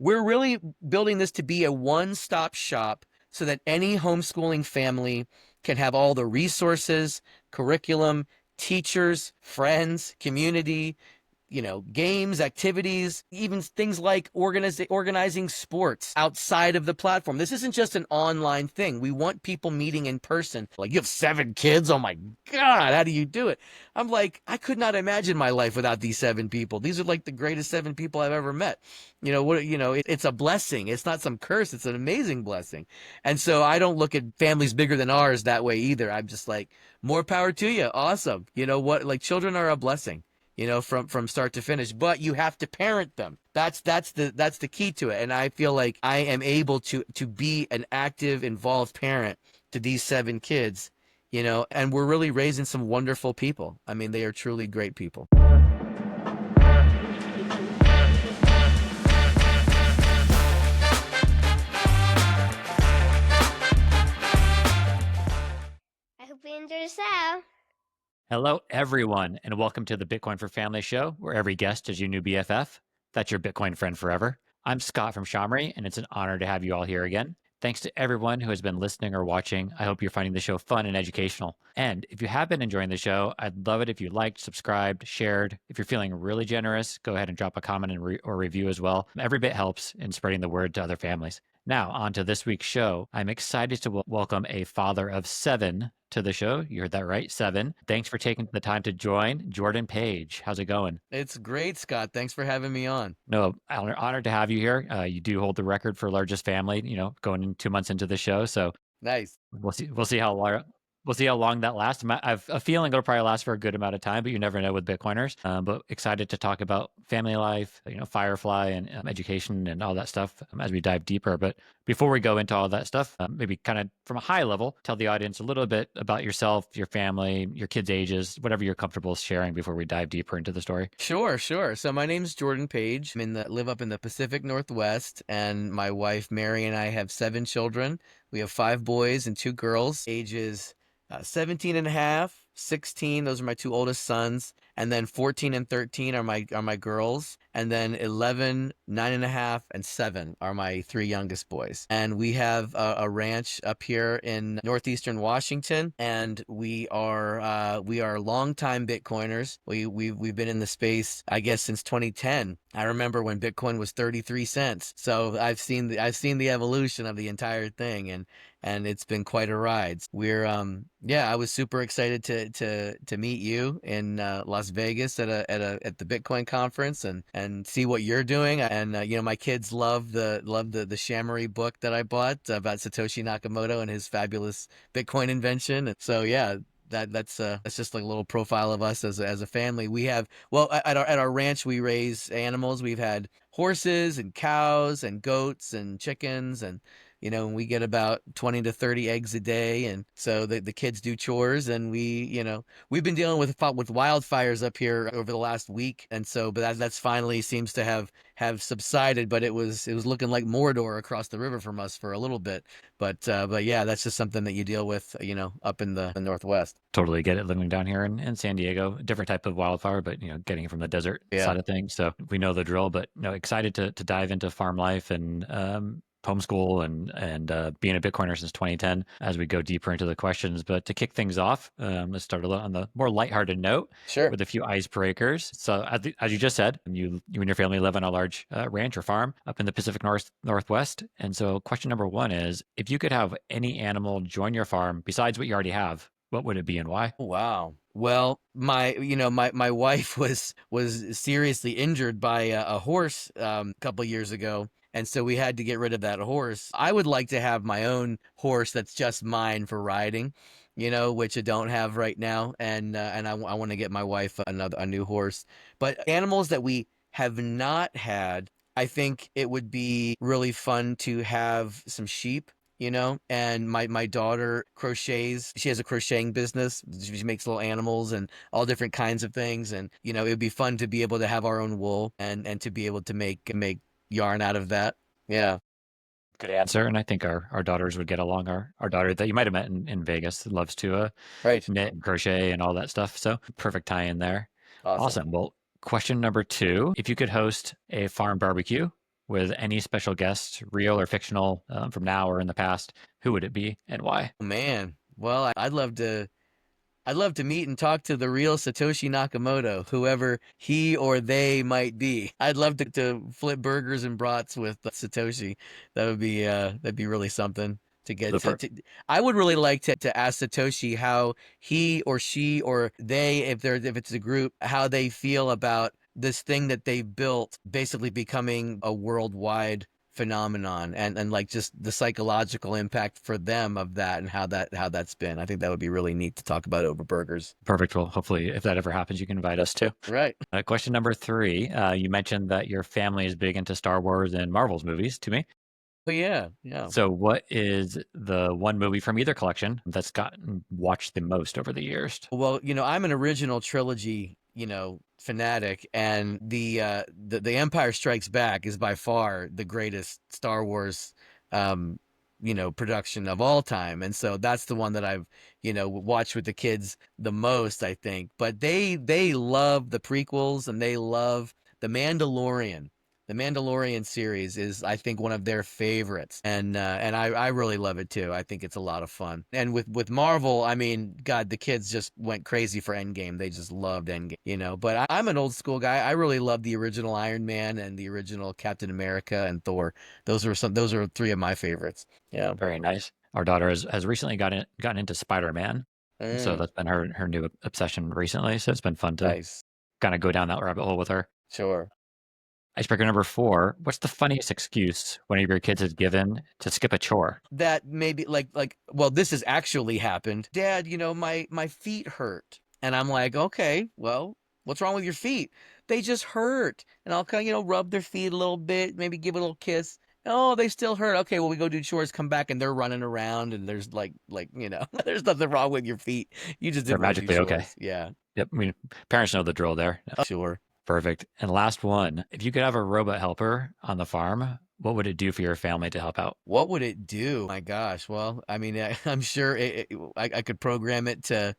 we're really building this to be a one-stop shop so that any homeschooling family can have all the resources, curriculum, teachers, friends, community, games, activities, even things like organizing sports outside of the platform. This isn't just an online thing. We want people meeting in person. Like, you have 7 kids? Oh my God, how do you do it? I'm like, I could not imagine my life without these 7 people. These are like the greatest 7 people I've ever met. It's a blessing. It's not some curse. It's an amazing blessing. And so I don't look at families bigger than ours that way either. I'm just like, more power to you. Awesome. You know what? Like, children are a blessing, from start to finish, but you have to parent them. That's the key to it. And I feel like I am able to be an active, involved parent to these 7 kids, and we're really raising some wonderful people. I mean, they are truly great people. I hope you enjoy the show. Hello, everyone, and welcome to the Bitcoin for Family show, where every guest is your new BFF. That's your Bitcoin friend forever. I'm Scott from Shamri, and it's an honor to have you all here again. Thanks to everyone who has been listening or watching. I hope you're finding the show fun and educational. And if you have been enjoying the show, I'd love it if you liked, subscribed, shared. If you're feeling really generous, go ahead and drop a comment or review as well. Every bit helps in spreading the word to other families. Now, on to this week's show. I'm excited to welcome a father of 7 to the show. You heard that right, 7. Thanks for taking the time to join. Jordan Page, how's it going? It's great, Scott. Thanks for having me on. No, honored to have you here. You do hold the record for largest family, going in 2 months into the show. So Nice. we'll see how long that lasts. I've a feeling it'll probably last for a good amount of time, but you never know with Bitcoiners. But excited to talk about family life, Firefly and education and all that stuff as we dive deeper. But before we go into all that stuff, maybe kind of from a high level, tell the audience a little bit about yourself, your family, your kids' ages, whatever you're comfortable sharing before we dive deeper into the story. Sure. So my name's Jordan Page. Live up in the Pacific Northwest, and my wife Mary and I have 7 children. We have 5 boys and 2 girls, ages 17 and a half, 16. Those are my 2 oldest sons. And then 14 and 13 are my girls. And then 11, 9 and a half, and 7 are my 3 youngest boys. And we have a ranch up here in northeastern Washington. And we are longtime Bitcoiners. We've been in the space, I guess, since 2010. I remember when Bitcoin was 33 cents. So I've seen the evolution of the entire thing, and it's been quite a ride. I was super excited to meet you in Las Vegas at the Bitcoin conference and see what you're doing. And my kids love the Shamory book that I bought about Satoshi Nakamoto and his fabulous Bitcoin invention. And so that's just like a little profile of us as a family. We have, at our ranch, we raise animals. We've had horses and cows and goats and chickens, and we get about 20 to 30 eggs a day. And so the kids do chores, and we've been dealing with wildfires up here over the last week. And so, but that's finally seems to have subsided, but it was looking like Mordor across the river from us for a little bit. But yeah, that's just something that you deal with, up in the Northwest. Totally get it. Living down here in San Diego, different type of wildfire, but getting it from the desert side of things. So we know the drill, but excited to dive into farm life and homeschool and being a Bitcoiner since 2010 as we go deeper into the questions. But to kick things off, let's start on the more lighthearted note. Sure. With a few icebreakers. So as you just said, you and your family live on a large ranch or farm up in the Pacific Northwest. And so question number 1 is, if you could have any animal join your farm besides what you already have, what would it be and why? Wow. Well, my wife was seriously injured by a horse a couple years ago. And so we had to get rid of that horse. I would like to have my own horse that's just mine for riding, which I don't have right now. And I want to get my wife a new horse. But animals that we have not had, I think it would be really fun to have some sheep. And my daughter crochets. She has a crocheting business. She makes little animals and all different kinds of things. And, it would be fun to be able to have our own wool and to be able to make yarn out of that. Yeah. Good answer. And I think our daughters would get along. Our daughter that you might have met in Vegas loves to Right. knit and crochet and all that stuff. So perfect tie in there. Awesome. Well, question number 2, if you could host a farm barbecue, with any special guests, real or fictional, from now or in the past, who would it be and why? Man, well, I'd love to meet and talk to the real Satoshi Nakamoto, whoever he or they might be. I'd love to flip burgers and brats with Satoshi. That'd be really something to get The fir- to. I would really like to ask Satoshi how he or she or they, if it's a group, how they feel about this thing that they built basically becoming a worldwide phenomenon, and like just the psychological impact for them of that, and how that's been. I think that would be really neat to talk about over burgers. Perfect. Well, hopefully, if that ever happens, you can invite us too. Right. Question number three. You mentioned that your family is big into Star Wars and Marvel's movies to me. But yeah, yeah. So, what is the one movie from either collection that's gotten watched the most over the years? Well, I'm an original trilogy, fanatic, and the Empire Strikes Back is by far the greatest Star Wars um production of all time. And so that's the one that I've, watched with the kids the most, I think. But they love the prequels, and they love The Mandalorian. The Mandalorian series is, I think, one of their favorites, and I really love it too. I think it's a lot of fun. And with Marvel, I mean, God, the kids just went crazy for Endgame. They just loved Endgame, But I'm an old school guy. I really love the original Iron Man and the original Captain America and Thor. Those are three of my favorites. Yeah. Very nice. Our daughter has recently gotten into Spider-Man. So Mm, that's been her new obsession recently. So it's been fun to nice. kind of go down that rabbit hole with her. Sure. Icebreaker number four. What's the funniest excuse one of your kids has given to skip a chore? That maybe well, this has actually happened. Dad, my feet hurt. And I'm like, okay, well, what's wrong with your feet? They just hurt. And I'll kind of, rub their feet a little bit, maybe give it a little kiss. Oh, they still hurt. Okay, well, we go do chores, come back, and they're running around, and there's there's nothing wrong with your feet. You just They're didn't want to do magically okay. chores. Yeah. Yep. I mean, parents know the drill there. Sure. Perfect. And last one. If you could have a robot helper on the farm, what would it do for your family to help out? What would it do? My gosh. Well, I mean, I'm sure I could program it to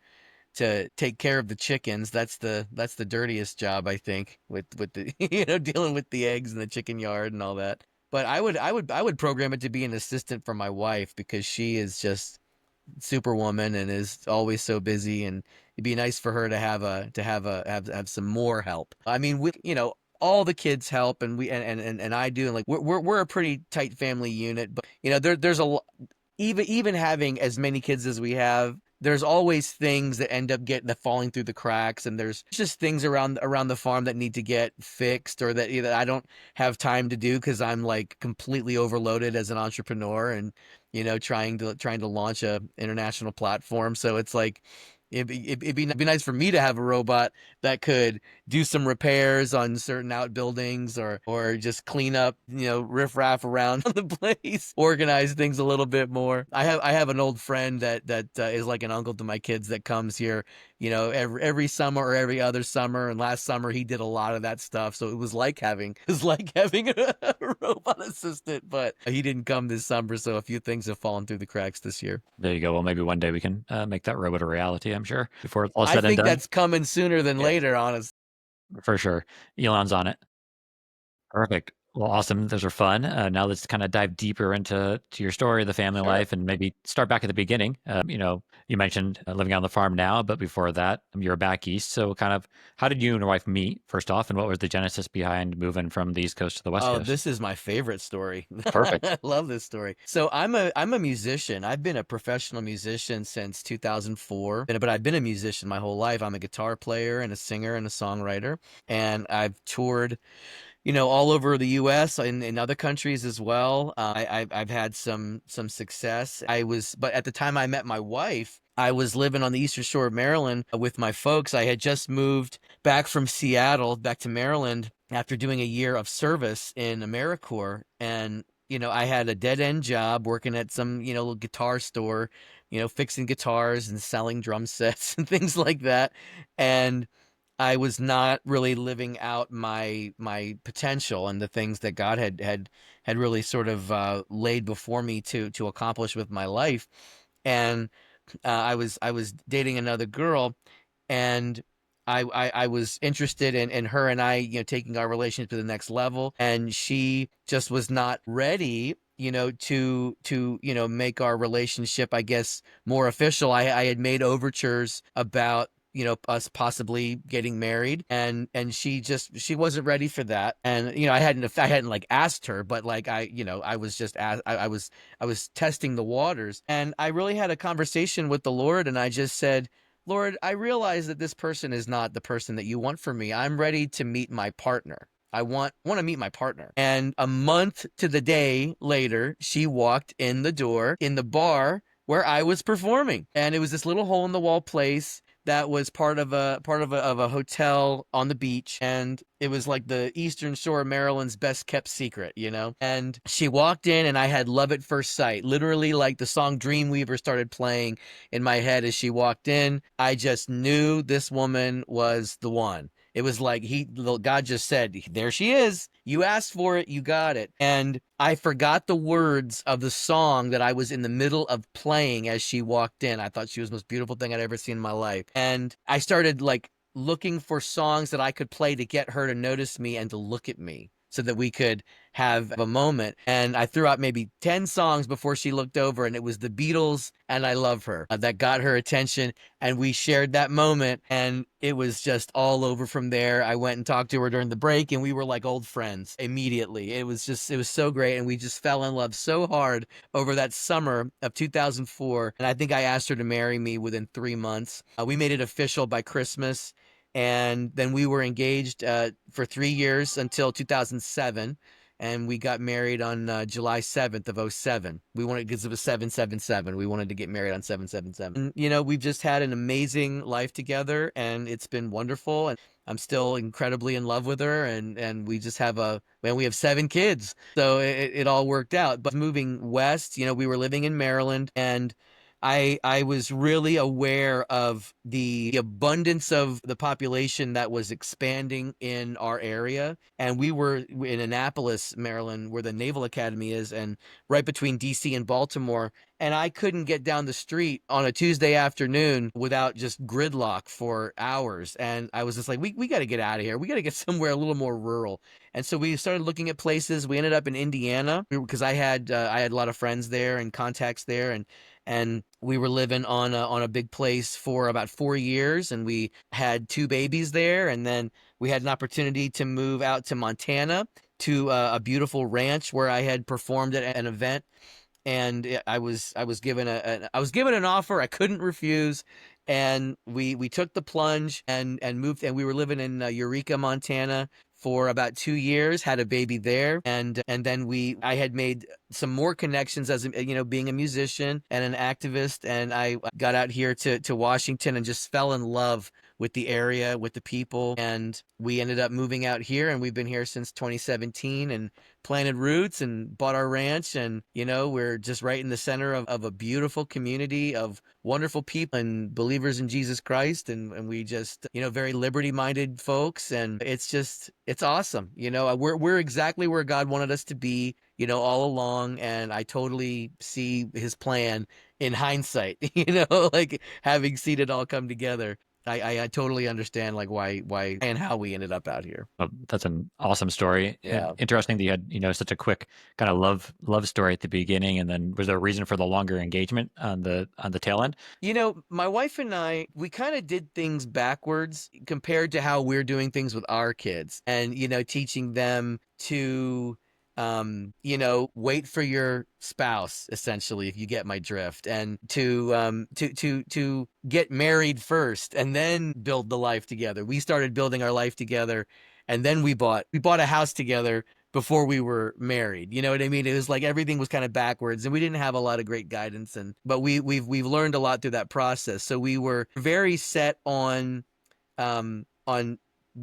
take care of the chickens. That's the dirtiest job, I think, with the dealing with the eggs in the chicken yard and all that. But I would program it to be an assistant for my wife, because she is just superwoman and is always so busy, and it'd be nice for her to have some more help. I mean, all the kids help, and and I do, and like we're a pretty tight family unit. But there's even having as many kids as we have, there's always things that end up getting falling through the cracks, and there's just things around the farm that need to get fixed, or that I don't have time to do because I'm like completely overloaded as an entrepreneur, and trying to launch a international platform. So it's like it'd be nice for me to have a robot that could do some repairs on certain outbuildings, or just clean up, riffraff around the place, organize things a little bit more. I have an old friend that is like an uncle to my kids, that comes here, every summer or every other summer. And last summer he did a lot of that stuff. So it was like having a robot assistant, but he didn't come this summer. So a few things have fallen through the cracks this year. There you go. Well, maybe one day we can make that robot a reality, I'm sure, before it's all I said and think done. that's coming sooner than Yeah, later, honestly. for sure. Elon's on it. Perfect. Well, awesome. Those are fun. Now let's kind of dive deeper into your story, the family Sure. life, and maybe start back at the beginning. You mentioned living on the farm now, but before that, you were back east. So, kind of, how did you and your wife meet, first off, and what was the genesis behind moving from the East Coast to the West Oh, Coast? this is my favorite story. Perfect. I love this story. So I'm a musician. I've been a professional musician since 2004, but I've been a musician my whole life. I'm a guitar player and a singer and a songwriter, and I've toured, all over the U.S. and in other countries as well. I've had some success. But at the time I met my wife, I was living on the Eastern Shore of Maryland with my folks. I had just moved back from Seattle back to Maryland after doing a year of service in AmeriCorps, and I had a dead end job working at some little guitar store, fixing guitars and selling drum sets and things like that, and I was not really living out my potential and the things that God had really sort of laid before me to accomplish with my life. And I was dating another girl, and I was interested in her and I, taking our relationship to the next level, and she just was not ready, to make our relationship, I guess, more official. I had made overtures about us possibly getting married, and she wasn't ready for that. And I hadn't like asked her, but like I was just I was testing the waters, and I really had a conversation with the Lord, and I just said, Lord, I realize that this person is not the person that you want for me. I'm ready to meet my partner. I want to meet my partner. And a month to the day later, she walked in the door in the bar where I was performing. And it was this little hole in the wall place that was part of a hotel on the beach, and it was like the Eastern Shore of Maryland's best kept secret. And she walked in, and I had love at first sight. Literally, like the song Dreamweaver started playing in my head as she walked in. I just knew this woman was the one. It was like God just said, there she is. You asked for it, you got it. And I forgot the words of the song that I was in the middle of playing as she walked in. I thought she was the most beautiful thing I'd ever seen in my life. And I started like looking for songs that I could play to get her to notice me and to look at me so that we could have a moment. And I threw out maybe 10 songs before she looked over, and it was the Beatles and I Love Her that got her attention. And we shared that moment, and it was just all over from there. I went and talked to her during the break, and we were like old friends immediately. It was so great. And we just fell in love so hard over that summer of 2004. And I think I asked her to marry me within 3 months. We made it official by Christmas. And then we were engaged for 3 years until 2007. And we got married on July 7th of 07. We wanted, because it was 777. We wanted to get married on 777. And, we've just had an amazing life together, and it's been wonderful. And I'm still incredibly in love with her. And we just have we have 7 kids. So it all worked out. But moving west, we were living in Maryland, and I was really aware of the abundance of the population that was expanding in our area. And we were in Annapolis, Maryland, where the Naval Academy is, and right between DC and Baltimore. And I couldn't get down the street on a Tuesday afternoon without just gridlock for hours. And I was just like, we got to get out of here. We got to get somewhere a little more rural. And so we started looking at places. We ended up in Indiana because I had a lot of friends there and contacts there, and we were living on a big place for about 4 years, and we had 2 babies there. And then we had an opportunity to move out to Montana to a beautiful ranch where I had performed at an event. And I was given an offer I couldn't refuse, and we took the plunge and moved, and we were living in Eureka, Montana for about 2 years, had a baby there, and then I had made some more connections as being a musician and an activist, and I got out here to Washington and just fell in love with the area, with the people, and we ended up moving out here, and we've been here since 2017 and planted roots and bought our ranch. And we're just right in the center of a beautiful community of wonderful people and believers in Jesus Christ, and we just very liberty minded folks, and it's awesome. We're exactly where God wanted us to be all along, and I totally see his plan in hindsight, like having seen it all come together. I totally understand like why and how we ended up out here. Well, that's an awesome story. Yeah. Interesting that you had, such a quick kind of love story at the beginning, and then was there a reason for the longer engagement on the tail end? My wife and I, we kind of did things backwards compared to how we're doing things with our kids, and teaching them to wait for your spouse, essentially, if you get my drift, and to get married first and then build the life together. We started building our life together, and then we bought a house together before we were married. You know what I mean? It was like everything was kind of backwards, and we didn't have a lot of great guidance, but we've learned a lot through that process. So we were very set on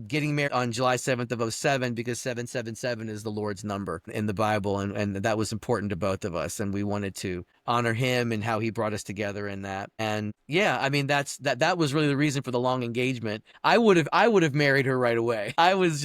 getting married on July 7th of 07, because 777 is the Lord's number in the Bible, and that was important to both of us, and we wanted to honor him and how he brought us together in that. And yeah, I mean, that was really the reason for the long engagement. I would have married her right away. I was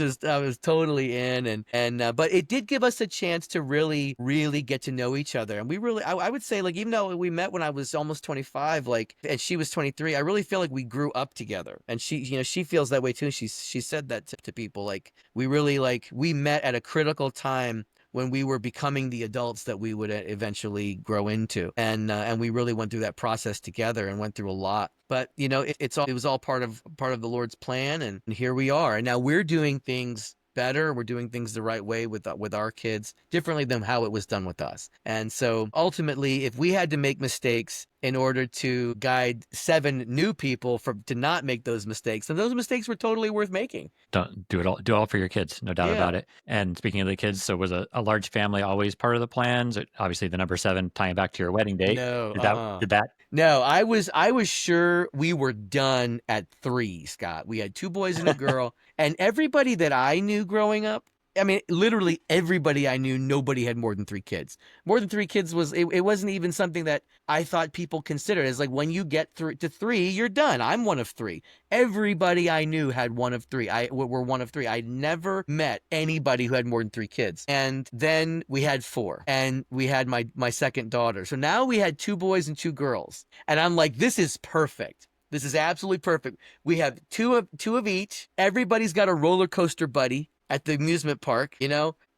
totally in, but it did give us a chance to really, really get to know each other. And we really, I would say, like, even though we met when I was almost 25, like, and she was 23, I really feel like we grew up together. And she feels that way too. She said that to people, like, we met at a critical time when we were becoming the adults that we would eventually grow into. And we really went through that process together and went through a lot. But it was all part of the Lord's plan, and here we are. And now we're doing things better. We're doing things the right way with our kids, differently than how it was done with us. And so ultimately, if we had to make mistakes in order to guide 7 new people to not make those mistakes, and those mistakes were totally worth making. Don't do it all. Do it all for your kids, no doubt about it. And speaking of the kids, so was a large family always part of the plans? Obviously, the number 7 tying back to your wedding date. No, did that? No, I was sure we were done at 3, Scott. We had 2 boys and a girl, and everybody that I knew growing up, I mean, literally everybody I knew, nobody had more than 3 kids. More than 3 kids it wasn't even something that I thought people considered. It's like, when you get to 3, you're done. I'm one of 3. Everybody I knew had one of 3. Were one of 3. I never met anybody who had more than 3 kids. And then we had 4, and we had my second daughter. So now we had 2 boys and 2 girls. And I'm like, this is perfect. This is absolutely perfect. We have two of each. Everybody's got a roller coaster buddy at the amusement park.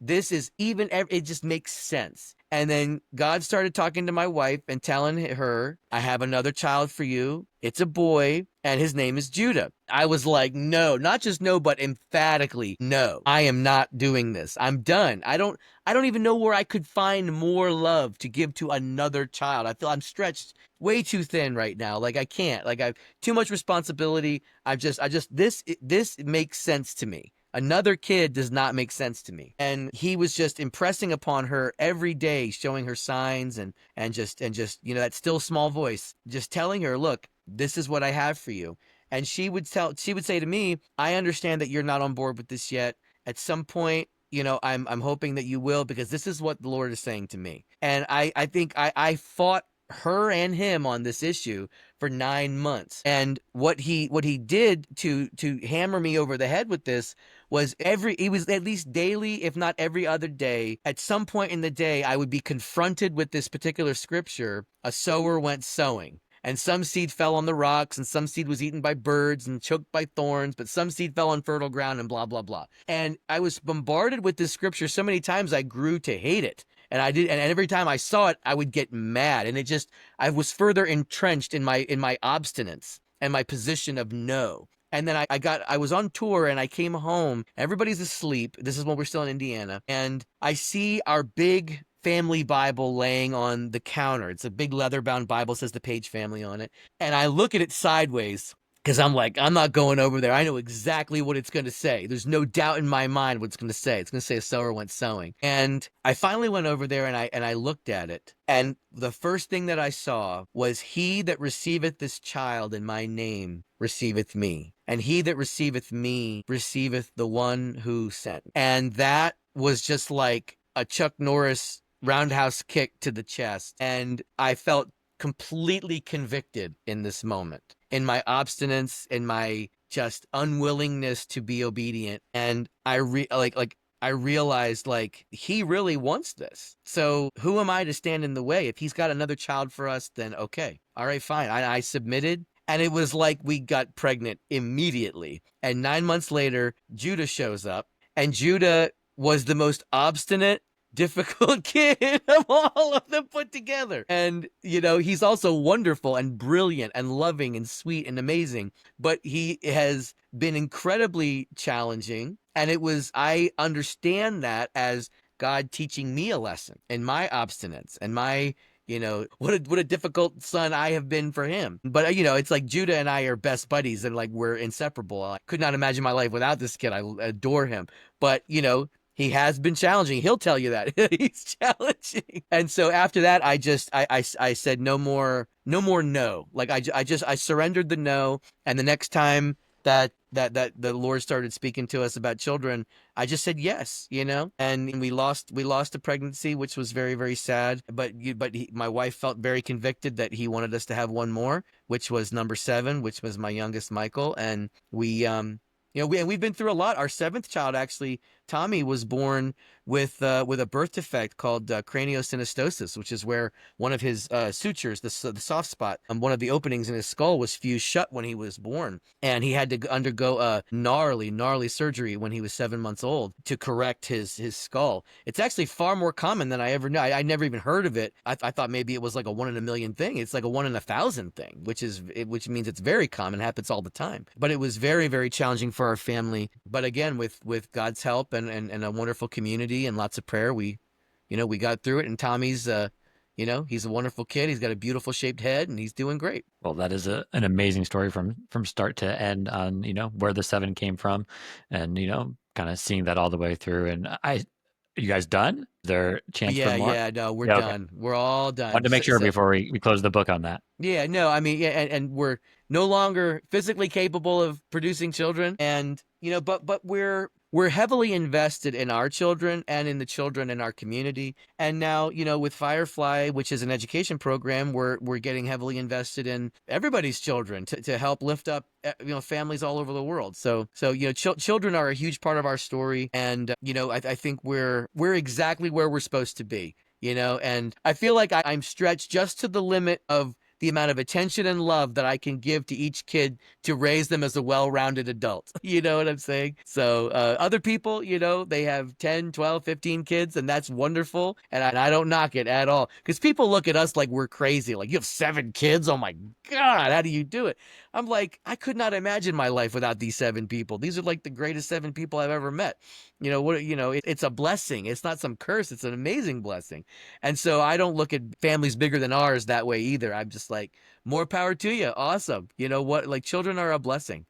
This is it just makes sense. And then God started talking to my wife and telling her, I have another child for you. It's a boy, and his name is Judah. I was like, no, not just no, but emphatically no. I am not doing this. I'm done. I don't even know where I could find more love to give to another child. I feel I'm stretched way too thin right now. Like, I can't. Like, I have too much responsibility. This makes sense to me. Another kid does not make sense to me. And he was just impressing upon her every day, showing her signs and just that still small voice, just telling her, look, this is what I have for you. And she would say to me, I understand that you're not on board with this yet. At some point, I'm hoping that you will, because this is what the Lord is saying to me. And I think I fought her and him on this issue for 9 months. And what he did to hammer me over the head with this was it was at least daily, if not every other day. At some point in the day, I would be confronted with this particular scripture: a sower went sowing. And some seed fell on the rocks, and some seed was eaten by birds and choked by thorns, but some seed fell on fertile ground, and blah, blah, blah. And I was bombarded with this scripture so many times I grew to hate it. And and every time I saw it, I would get mad. And I was further entrenched in my obstinance and my position of no. And then I was on tour, and I came home. Everybody's asleep. This is when we're still in Indiana. And I see our big family Bible laying on the counter. It's a big leather-bound Bible, says the Page family on it. And I look at it sideways, because I'm like, I'm not going over there. I know exactly what it's going to say. There's no doubt in my mind what it's going to say. It's going to say a sower went sowing. And I finally went over there, and I looked at it. And the first thing that I saw was, he that receiveth this child in my name receiveth me. And he that receiveth me receiveth the one who sent. And that was just like a Chuck Norris roundhouse kick to the chest. And I felt completely convicted in this moment, in my obstinance, in my just unwillingness to be obedient. And I realized, like, he really wants this. So who am I to stand in the way? If he's got another child for us, then okay. All right, fine. I submitted. And it was like we got pregnant immediately. And 9 months later, Judah shows up. And Judah was the most obstinate, difficult kid of all of them put together. And, he's also wonderful and brilliant and loving and sweet and amazing. But he has been incredibly challenging. And I understand that as God teaching me a lesson in my obstinance and my, what a difficult son I have been for him. But, it's like Judah and I are best buddies, and like we're inseparable. I could not imagine my life without this kid. I adore him. But, he has been challenging. He'll tell you that. He's challenging. And so after that, I said no more no. Like I surrendered the no. And the next time that the Lord started speaking to us about children, I just said yes, and we lost a pregnancy, which was very, very sad. But my wife felt very convicted that he wanted us to have one more, which was number 7, which was my youngest Michael, and we've been through a lot. Our 7th child, actually, Tommy, was born with a birth defect called craniosynostosis, which is where one of his sutures, the soft spot, one of the openings in his skull, was fused shut when he was born, and he had to undergo a gnarly surgery when he was 7 months old to correct his skull. It's actually far more common than I ever knew. I never even heard of it. I thought maybe it was like a 1 in a million thing. It's like a 1 in 1,000 thing, which means it's very common, happens all the time. But it was very, very challenging for our family. But again, with God's help and a wonderful community and lots of prayer, we got through it. And Tommy's he's a wonderful kid. He's got a beautiful shaped head, and he's doing great. Well, that is an amazing story from start to end on, where the 7 came from, and, kind of seeing that all the way through. And you guys done? Is there a chance for more? Yeah, no, we're Yeah, okay. done. We're all done. Wanted to make sure before we close the book on that. Yeah, no, I mean, yeah, and we're no longer physically capable of producing children, and but we're heavily invested in our children and in the children in our community. And now, with Firefly, which is an education program, we're getting heavily invested in everybody's children to help lift up families all over the world. So children are a huge part of our story, and I think we're exactly where we're supposed to be. And I feel like I'm stretched just to the limit of the amount of attention and love that I can give to each kid to raise them as a well-rounded adult. You know what I'm saying? So other people, they have 10, 12, 15 kids, and that's wonderful. And I don't knock it at all, because people look at us like we're crazy. Like, you have 7 kids? Oh my God, how do you do it? I'm like, I could not imagine my life without these 7 people. These are like the greatest 7 people I've ever met. It's a blessing. It's not some curse. It's an amazing blessing. And so I don't look at families bigger than ours that way either. I'm just like, more power to you. Awesome. You know what? Like, children are a blessing,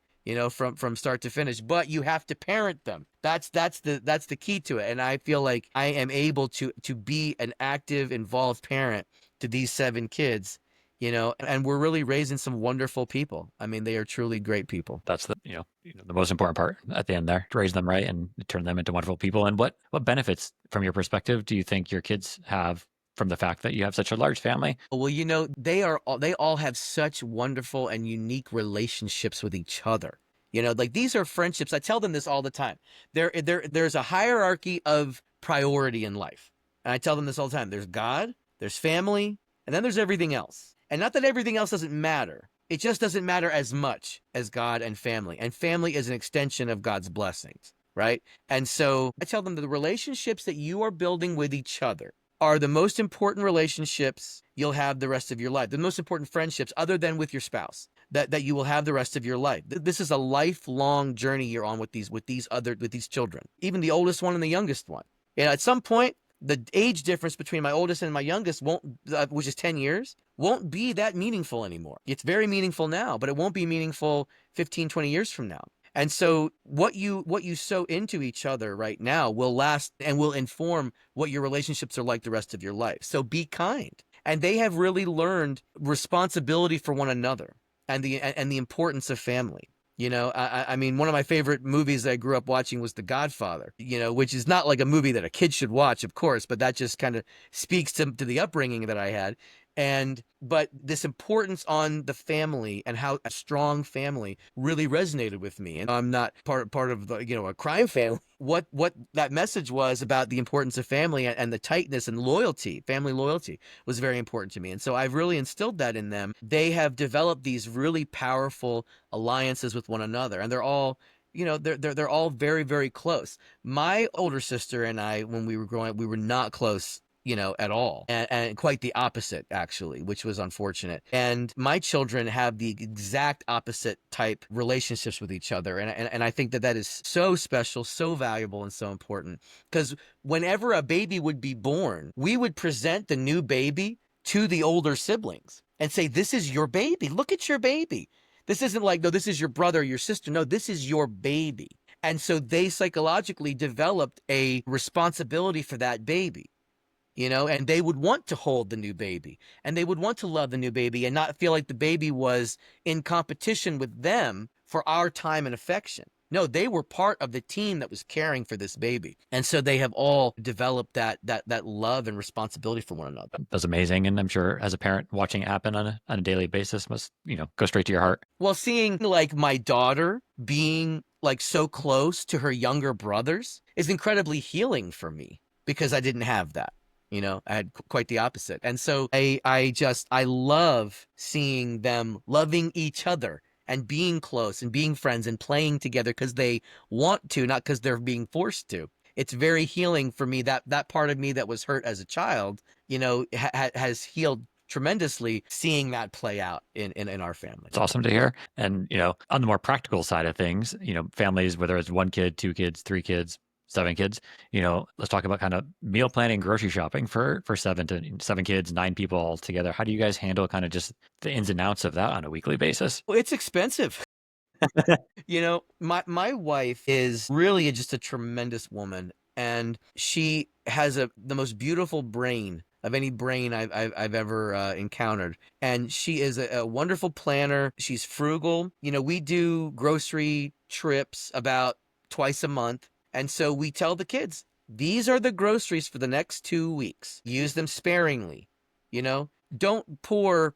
from start to finish, but you have to parent them. That's the key to it. And I feel like I am able to be an active, involved parent to these 7 kids, and we're really raising some wonderful people. I mean, they are truly great people. That's the the most important part at the end there, to raise them right and turn them into wonderful people. And what benefits, from your perspective, do you think your kids have from the fact that you have such a large family? Well, they all have such wonderful and unique relationships with each other. Like, these are friendships. I tell them this all the time. There's a hierarchy of priority in life. And I tell them this all the time. There's God, there's family, and then there's everything else. And not that everything else doesn't matter. It just doesn't matter as much as God and family. And family is an extension of God's blessings, right? And so I tell them that the relationships that you are building with each other are the most important relationships you'll have the rest of your life. The most important friendships, other than with your spouse, that you will have the rest of your life. This is a lifelong journey you're on with these children, even the oldest one and the youngest one. At some point, the age difference between my oldest and my youngest which is 10 years, won't be that meaningful anymore. It's very meaningful now, but it won't be meaningful 15, 20 years from now. And so what you sow into each other right now will last and will inform what your relationships are like the rest of your life. So be kind. And they have really learned responsibility for one another and the importance of family. I mean, one of my favorite movies that I grew up watching was The Godfather, which is not like a movie that a kid should watch, of course, but that just kind of speaks to the upbringing that I had. But this importance on the family and how a strong family really resonated with me. And I'm not part of the, a crime family. What that message was about the importance of family and the tightness and loyalty, family loyalty, was very important to me. And so I've really instilled that in them. They have developed these really powerful alliances with one another, and they're all they're all very, very close. My older sister and I, when we were growing up, we were not close at all. And quite the opposite, actually, which was unfortunate. And my children have the exact opposite type relationships with each other. And I think that is so special, so valuable, and so important. Because whenever a baby would be born, we would present the new baby to the older siblings and say, this is your baby. Look at your baby. This isn't like, no, this is your brother or your sister. No, this is your baby. And so they psychologically developed a responsibility for that baby. And they would want to hold the new baby, and they would want to love the new baby and not feel like the baby was in competition with them for our time and affection. No, they were part of the team that was caring for this baby. And so they have all developed that love and responsibility for one another. That's amazing. And I'm sure as a parent watching it happen on a daily basis must, go straight to your heart. Well, seeing like my daughter being like so close to her younger brothers is incredibly healing for me because I didn't have that. I had quite the opposite. And so I love seeing them loving each other and being close and being friends and playing together because they want to, not because they're being forced to. It's very healing for me. That part of me that was hurt as a child, has healed tremendously seeing that play out in our family. It's awesome to hear. And, on the more practical side of things, families, whether it's 1 kid, 2 kids, 3 kids, 7 kids, let's talk about kind of meal planning, grocery shopping for 7 kids, 9 people all together. How do you guys handle kind of just the ins and outs of that on a weekly basis? Well, it's expensive. My wife is really just a tremendous woman, and she has the most beautiful brain of any brain I've ever encountered. And she is a wonderful planner. She's frugal. We do grocery trips about twice a month. And so we tell the kids, these are the groceries for the next 2 weeks. Use them sparingly. Don't pour,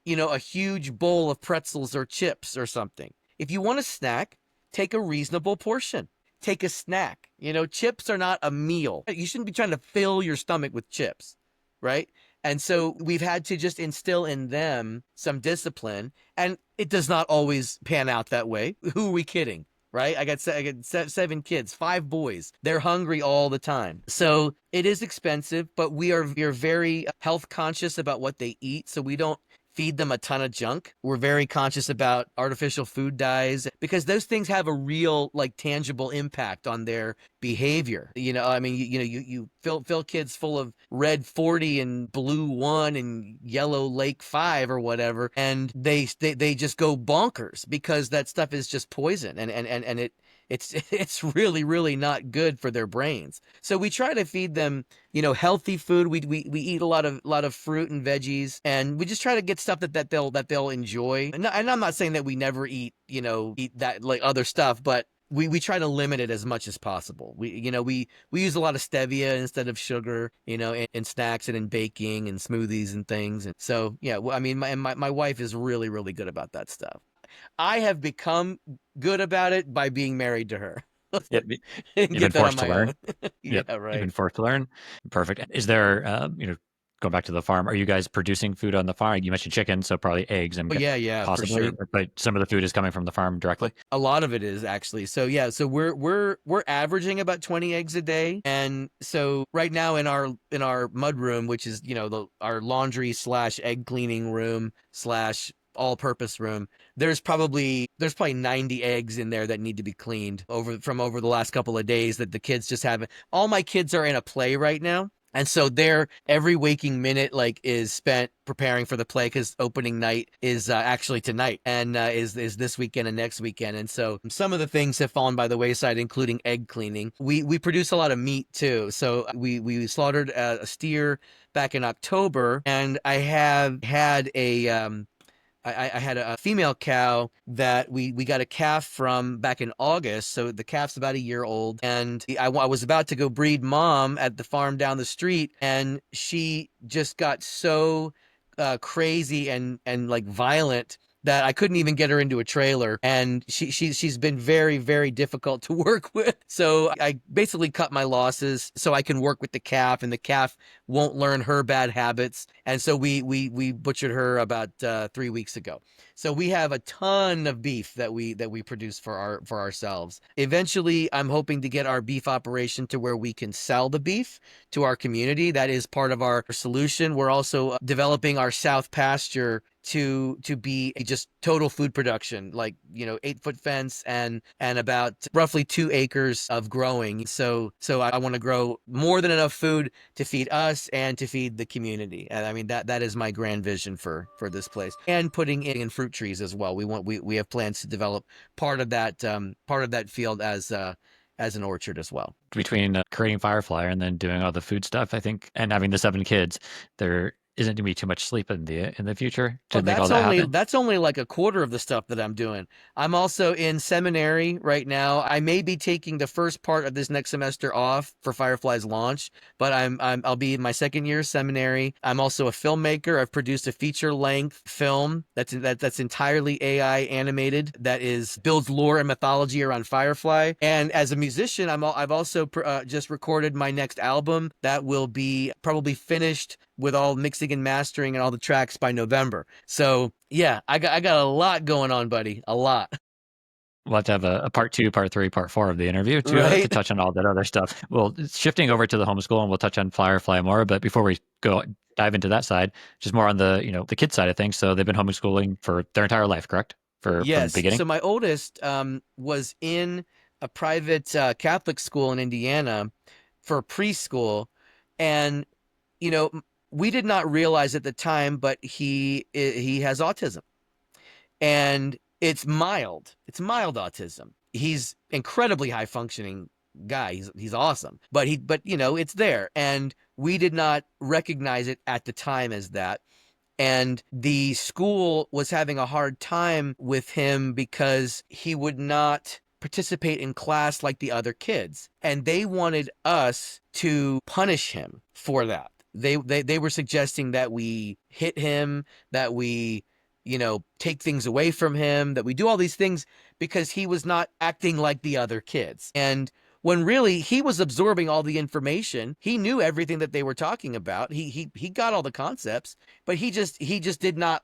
a huge bowl of pretzels or chips or something. If you want a snack, take a reasonable portion. Take a snack. Chips are not a meal. You shouldn't be trying to fill your stomach with chips, right? And so we've had to just instill in them some discipline, and it does not always pan out that way. Who are we kidding, right? I got 7 kids, 5 boys. They're hungry all the time. So it is expensive, but we are very health conscious about what they eat, so we don't feed them a ton of junk. We're very conscious about artificial food dyes because those things have a real, like, tangible impact on their behavior. You fill kids full of red 40 and blue 1 and yellow Lake 5 or whatever, and they just go bonkers because that stuff is just poison, and it's really, really not good for their brains. So we try to feed them, healthy food. We eat a lot of fruit and veggies, and we just try to get stuff that they'll enjoy. And I'm not saying that we never eat that, like, other stuff, but we try to limit it as much as possible. We use a lot of stevia instead of sugar, in snacks and in baking and smoothies and things. And so, yeah, my wife is really, really good about that stuff. I have become good about it by being married to her. Yep. And You've been get that on forced to my learn. own. Yep. Yeah, You've right. been forced to learn. Perfect. Is there, going back to the farm, are you guys producing food on the farm? You mentioned chicken, so probably eggs and Yeah, for possibly, sure. but some of the food is coming from the farm directly. A lot of it is actually. So yeah, so we're averaging about 20 eggs a day. And so right now in our mud room, which is, our laundry / egg cleaning room / all-purpose room, there's probably 90 eggs in there that need to be cleaned over the last couple of days that the kids just haven't. All my kids are in a play right now. And so their every waking minute is spent preparing for the play because opening night is actually tonight and is this weekend and next weekend. And so some of the things have fallen by the wayside, including egg cleaning. We produce a lot of meat too. So we slaughtered a steer back in October, and I have had I had a female cow that we got a calf from back in August. So the calf's about a year old. And I was about to go breed mom at the farm down the street. And she just got so crazy and like violent that I couldn't even get her into a trailer. And she's been very, very difficult to work with. So I basically cut my losses so I can work with the calf, and the calf won't learn her bad habits. And so we butchered her about 3 weeks ago. So we have a ton of beef that we produce for ourselves. Eventually, I'm hoping to get our beef operation to where we can sell the beef to our community. That is part of our solution. We're also developing our south pasture to be just total food production, 8-foot fence and about roughly 2 acres of growing. So I want to grow more than enough food to feed us and to feed the community. And I mean, that is my grand vision for this place. And putting in fruit trees as well. We have plans to develop part of that field as an orchard as well. Between creating Firefly and then doing all the food stuff, I think, and having the 7 kids, there isn't going to be too much sleep in the future to Oh, make all that happen? that's only like a quarter of the stuff that I'm doing. I'm also in seminary right now. I may be taking the first part of this next semester off for Firefly's launch, but I'll be in my second year of seminary. I'm also a filmmaker. I've produced a feature-length film that's entirely AI animated that is builds lore and mythology around Firefly. And as a musician, I've also just recorded my next album that will be probably finished with all mixing and mastering and all the tracks by November. So yeah, I got a lot going on, buddy. A lot. We'll have to have a part two, part three, part four of the interview to Right? touch on all that other stuff. Well, shifting over to the homeschool, and we'll touch on Firefly more. But before we go dive into that side, just more on the the kid side of things. So they've been homeschooling for their entire life, correct? From the Yes. beginning. So my oldest was in a private Catholic school in Indiana for preschool, and you know we did not realize at the time, but he has autism, and it's mild. It's mild autism. He's incredibly high functioning guy. He's awesome. But it's there, and we did not recognize it at the time as that. And the school was having a hard time with him because he would not participate in class like the other kids. And they wanted us to punish him for that. They were suggesting that we hit him, that we, take things away from him, that we do all these things because he was not acting like the other kids. And when really he was absorbing all the information, he knew everything that they were talking about. He got all the concepts, but he just did not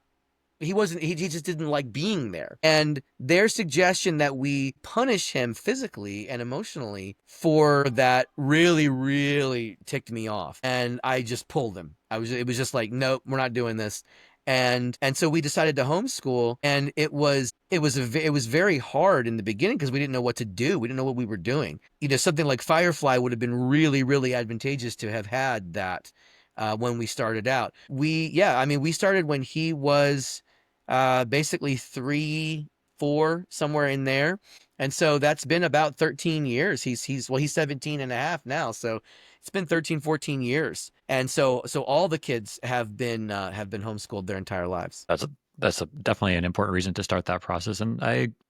he just didn't like being there. And their suggestion that we punish him physically and emotionally for that really, really ticked me off. And I just pulled him. It was just like, nope, we're not doing this. And so we decided to homeschool, and it was very hard in the beginning because we didn't know what to do. We didn't know what we were doing. Something like Firefly would have been really, really advantageous to have had that when we started out. We started when he was basically 3, 4, somewhere in there. And so that's been about 13 years. He's 17 and a half now. So it's been 13, 14 years. And so all the kids have been homeschooled their entire lives. That's definitely an important reason to start that process. And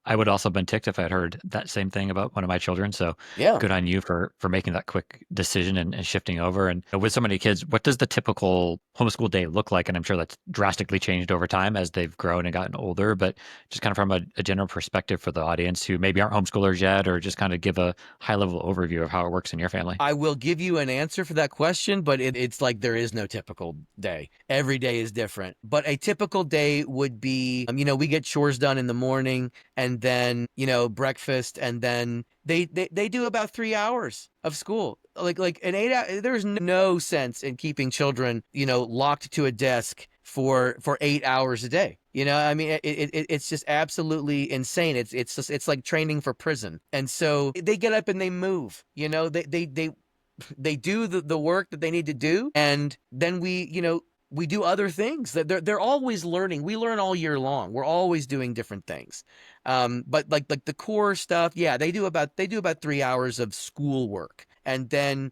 I would also have been ticked if I'd heard that same thing about one of my children. So Yeah. good on you for making that quick decision and shifting over. And with so many kids, what does the typical homeschool day look like? And I'm sure that's drastically changed over time as they've grown and gotten older, but just kind of from a general perspective for the audience who maybe aren't homeschoolers yet, or just kind of give a high level overview of how it works in your family. I will give you an answer for that question, but it's like there is no typical day. Every day is different. But a typical day would be, we get chores done in the morning, and then, breakfast, and then they do about 3 hours of school. Like an 8 hour, there's no sense in keeping children, locked to a desk for 8 hours a day. It's just absolutely insane. It's like training for prison. And so they get up and they move. They do the work that they need to do, and then we do other things. They're always learning. We learn all year long. We're always doing different things. But like the core stuff, yeah, they do about 3 hours of school work. And then,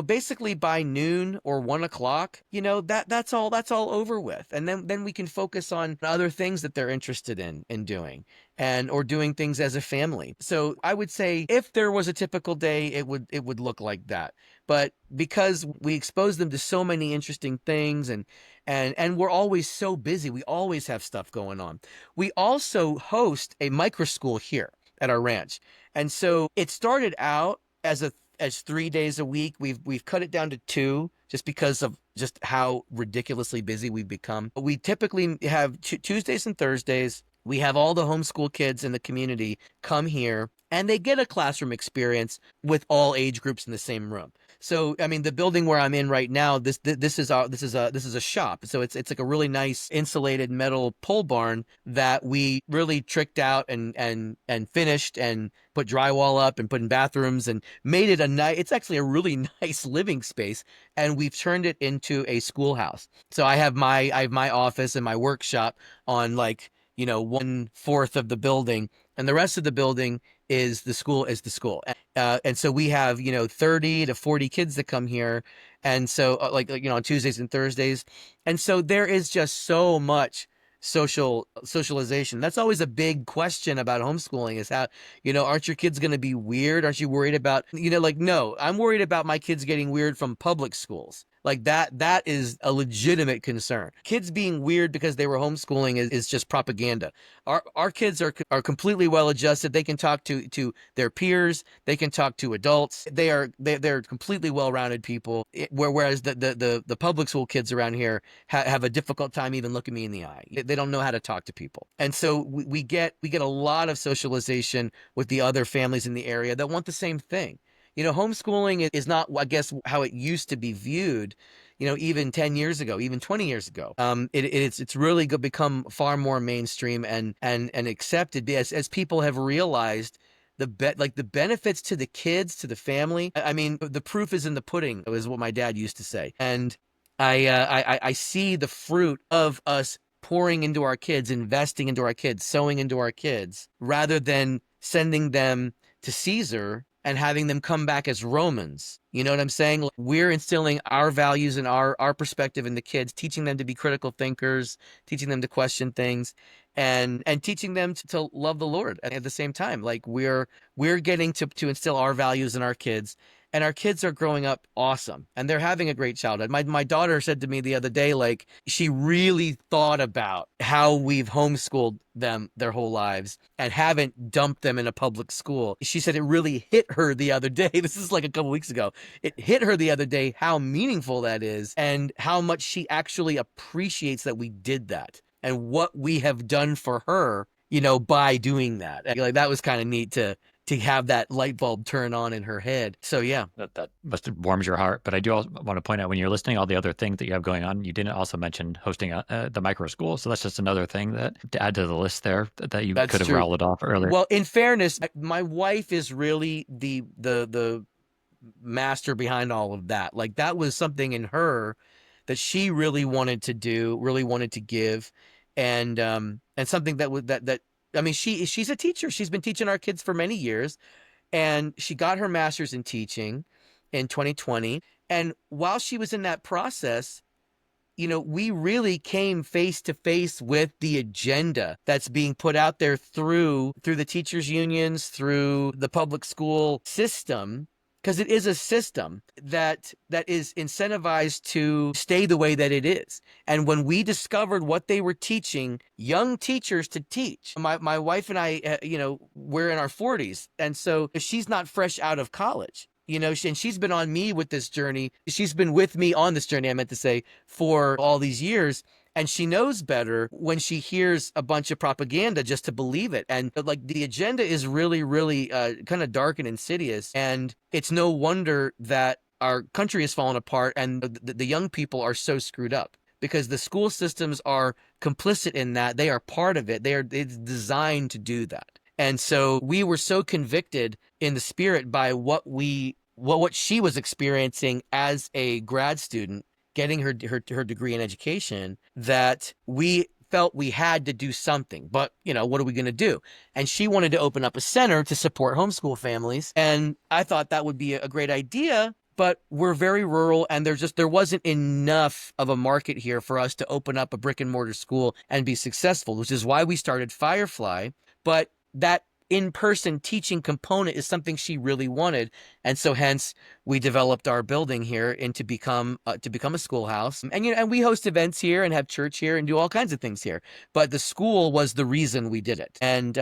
basically by noon or 1 o'clock, that's all over with. And then we can focus on other things that they're interested in doing, or doing things as a family. So I would say if there was a typical day, it would look like that. But because we expose them to so many interesting things, and we're always so busy, we always have stuff going on. We also host a micro school here at our ranch. And so it started out as 3 days a week. We've cut it down to 2 just because of just how ridiculously busy we've become. We typically have Tuesdays and Thursdays. We have all the homeschool kids in the community come here, and they get a classroom experience with all age groups in the same room. So, the building where I'm in right now, this is a shop. So it's like a really nice insulated metal pole barn that we really tricked out and finished and put drywall up and put in bathrooms and made it it's actually a really nice living space, and we've turned it into a schoolhouse. So I have my office and my workshop on 1/4 of the building, and the rest of the building is the school. And so we have, 30 to 40 kids that come here. And so on Tuesdays and Thursdays. And so there is just so much socialization. That's always a big question about homeschooling is how, aren't your kids going to be weird? Aren't you worried about, no, I'm worried about my kids getting weird from public schools. Like that is a legitimate concern. Kids being weird because they were homeschooling is just propaganda. Our kids are completely well adjusted. They can talk to their peers. They can talk to adults. They're completely well-rounded people. Whereas the public school kids around here have a difficult time even looking me in the eye. They don't know how to talk to people. And so we get a lot of socialization with the other families in the area that want the same thing. Homeschooling is not, I guess, how it used to be viewed, even 10 years ago, even 20 years ago. It's really become far more mainstream and accepted as people have realized the benefits to the kids, to the family. I mean, the proof is in the pudding, is what my dad used to say. And I see the fruit of us pouring into our kids, investing into our kids, sowing into our kids, rather than sending them to Caesar and having them come back as Romans. You know what I'm saying? We're instilling our values and our perspective in the kids, teaching them to be critical thinkers, teaching them to question things, and teaching them to love the Lord at the same time. Like we're getting to instill our values in our kids, and our kids are growing up awesome and they're having a great childhood. My daughter said to me the other day, like, she really thought about how we've homeschooled them their whole lives and haven't dumped them in a public school. She said it really hit her the other day. This is like a couple weeks ago. It hit her the other day how meaningful that is and how much she actually appreciates that we did that and what we have done for her, by doing that. Like that was kind of neat to have that light bulb turn on in her head. So yeah, that must have warms your heart. But I do also want to point out, when you're listing all the other things that you have going on, you didn't also mention hosting the micro school. So that's just another thing that to add to the list there that you could have rattled off earlier. Well, in fairness, my wife is really the master behind all of that. Like that was something in her that she really wanted to do, really wanted to give, and something that I mean, she's a teacher. She's been teaching our kids for many years, and she got her master's in teaching in 2020. And while she was in that process, we really came face to face with the agenda that's being put out there through the teachers unions, through the public school system, because it is a system that is incentivized to stay the way that it is. And when we discovered what they were teaching young teachers to teach, my wife and I, we're in our 40s. And so she's not fresh out of college. And she's been on me with this journey. She's been with me on this journey, I meant to say, for all these years. And she knows better when she hears a bunch of propaganda just to believe it. And like the agenda is really, really kind of dark and insidious. And it's no wonder that our country has fallen apart and the young people are so screwed up because the school systems are complicit in that. They are part of it. It's designed to do that. And so we were so convicted in the spirit by what she was experiencing as a grad student, getting her degree in education, that we felt we had to do something. But, what are we going to do? And she wanted to open up a center to support homeschool families. And I thought that would be a great idea. But we're very rural and there wasn't enough of a market here for us to open up a brick and mortar school and be successful, which is why we started Firefly. But that in-person teaching component is something she really wanted. And so hence we developed our building here to become a schoolhouse. And we host events here and have church here and do all kinds of things here. But the school was the reason we did it. And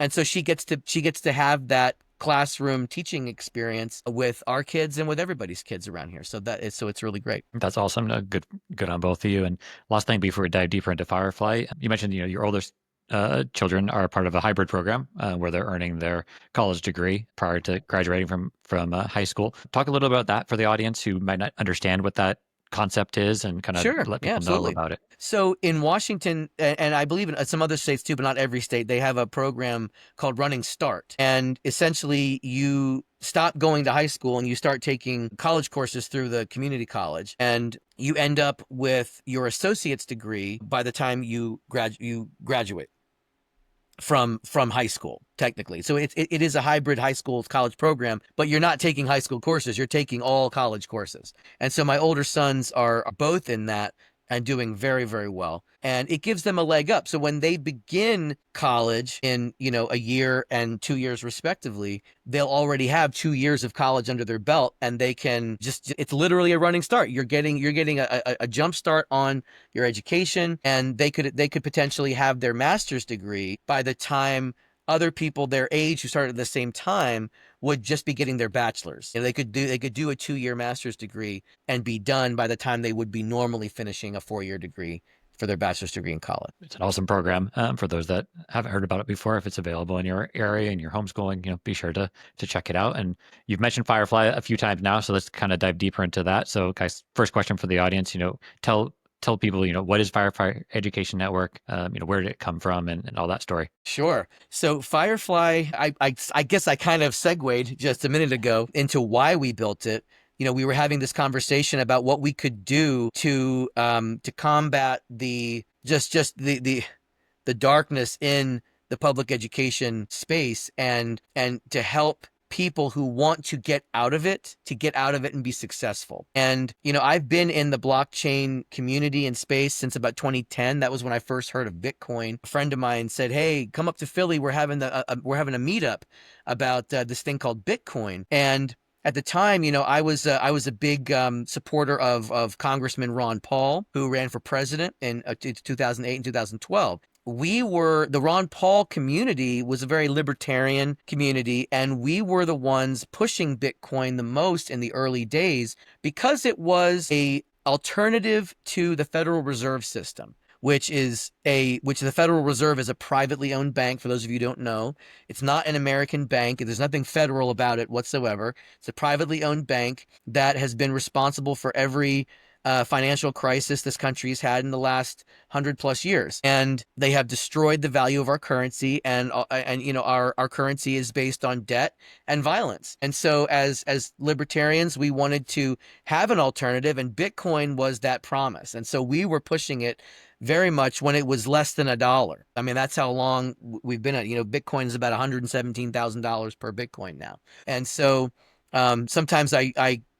so she gets to have that classroom teaching experience with our kids and with everybody's kids around here. So it's really great. That's awesome. Good on both of you. And last thing before we dive deeper into Firefly, you mentioned, your oldest children are part of a hybrid program where they're earning their college degree prior to graduating from high school. Talk a little about that for the audience who might not understand what that concept is and kind of let people know about it. So in Washington, and I believe in some other states too, but not every state, they have a program called Running Start. And essentially you stop going to high school and you start taking college courses through the community college. And you end up with your associate's degree by the time you graduate from high school. technically. So it is a hybrid high school college program, but you're not taking high school courses. You're taking all college courses. And so my older sons are both in that and doing very, very well. And it gives them a leg up. So when they begin college in, a year and 2 years respectively, they'll already have 2 years of college under their belt, and they can it's literally a running start. You're getting a jump start on your education, and they could potentially have their master's degree by the time other people their age who started at the same time would just be getting their bachelor's. They could do a 2-year master's degree and be done by the time they would be normally finishing a 4-year degree for their bachelor's degree in college. It's an awesome program for those that haven't heard about it before. If it's available in your area and you're homeschooling, be sure to check it out. And you've mentioned Firefly a few times now, so let's kind of dive deeper into that. So, guys, first question for the audience, tell people, what is Firefly Education Network? Where did it come from and all that story? Sure. So Firefly, I guess I kind of segued just a minute ago into why we built it. We were having this conversation about what we could do to combat the darkness in the public education space, and to help people who want to get out of it and be successful. And I've been in the blockchain community and space since about 2010. That was when I first heard of Bitcoin. A friend of mine said, "Hey, come up to Philly. We're having a meetup about this thing called Bitcoin." And at the time, I was a big supporter of Congressman Ron Paul, who ran for president in 2008 and 2012. The Ron Paul community was a very libertarian community, and we were the ones pushing Bitcoin the most in the early days because it was a alternative to the Federal Reserve System, which the Federal Reserve is a privately owned bank. For those of you who don't know, it's not an American bank. There's nothing federal about it whatsoever. It's a privately owned bank that has been responsible for every financial crisis this country's had in the last 100+ years, and they have destroyed the value of our currency. And our currency is based on debt and violence. And so, as libertarians, we wanted to have an alternative, and Bitcoin was that promise. And so we were pushing it very much when it was less than $1. I mean, that's how long we've been at. Bitcoin is about $117,000 per Bitcoin now, and so sometimes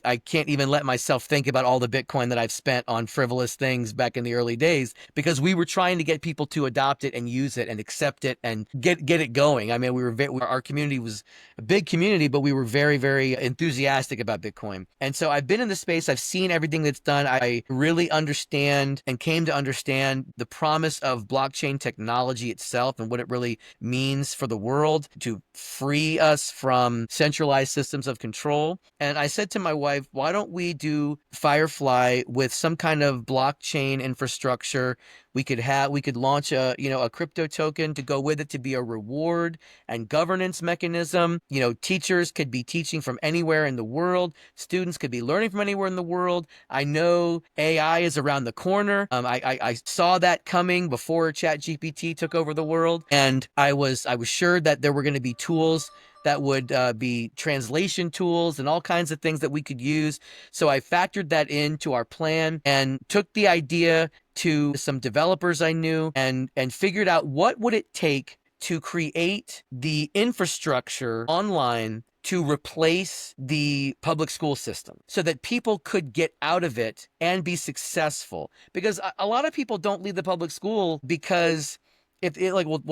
I can't even let myself think about all the Bitcoin that I've spent on frivolous things back in the early days, because we were trying to get people to adopt it and use it and accept it and get it going. I mean, our community was a big community, but we were very, very enthusiastic about Bitcoin. And so I've been in the space. I've seen everything that's done. I really understand and came to understand the promise of blockchain technology itself and what it really means for the world to free us from centralized systems of control. And I said to my wife, why don't we do Firefly with some kind of blockchain infrastructure? We could launch a crypto token to go with it to be a reward and governance mechanism. Teachers could be teaching from anywhere in the world. Students could be learning from anywhere in the world. I know AI is around the corner. I saw that coming before ChatGPT took over the world, and I was sure that there were going to be tools that would be translation tools and all kinds of things that we could use. So I factored that into our plan and took the idea to some developers I knew and figured out what would it take to create the infrastructure online to replace the public school system so that people could get out of it and be successful. Because a lot of people don't leave the public school because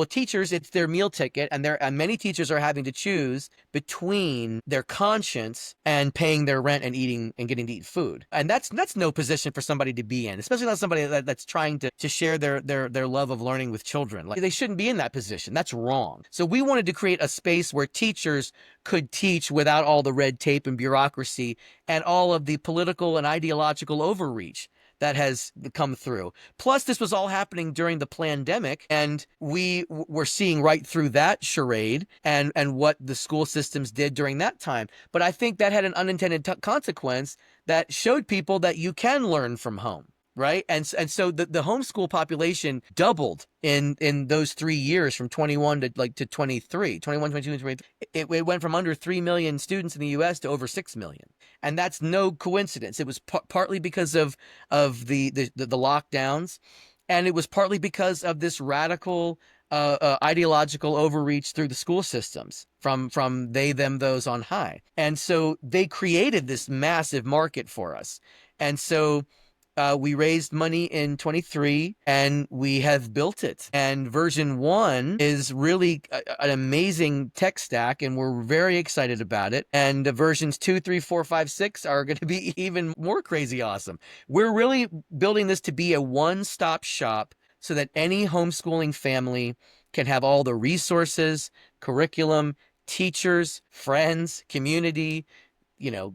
teachers, it's their meal ticket, and many teachers are having to choose between their conscience and paying their rent and eating and getting to eat food. And that's no position for somebody to be in, especially not somebody that's trying to share their love of learning with children. Like, they shouldn't be in that position. That's wrong. So we wanted to create a space where teachers could teach without all the red tape and bureaucracy and all of the political and ideological overreach that has come through. Plus, this was all happening during the pandemic, and we were seeing right through that charade and what the school systems did during that time. But I think that had an unintended consequence that showed people that you can learn from home. Right. And so the homeschool population doubled in those 3 years from 21 to 23, 21, 22, and 23. It went from under 3 million students in the US to over 6 million. And that's no coincidence. It was partly because of the lockdowns. And it was partly because of this radical ideological overreach through the school systems from they, them, those on high. And so they created this massive market for us. And so we raised money in 23 and we have built it. And version 1 is really an amazing tech stack, and we're very excited about it. And versions 2, 3, 4, 5, 6 are going to be even more crazy awesome. We're really building this to be a one-stop shop so that any homeschooling family can have all the resources, curriculum, teachers, friends, community,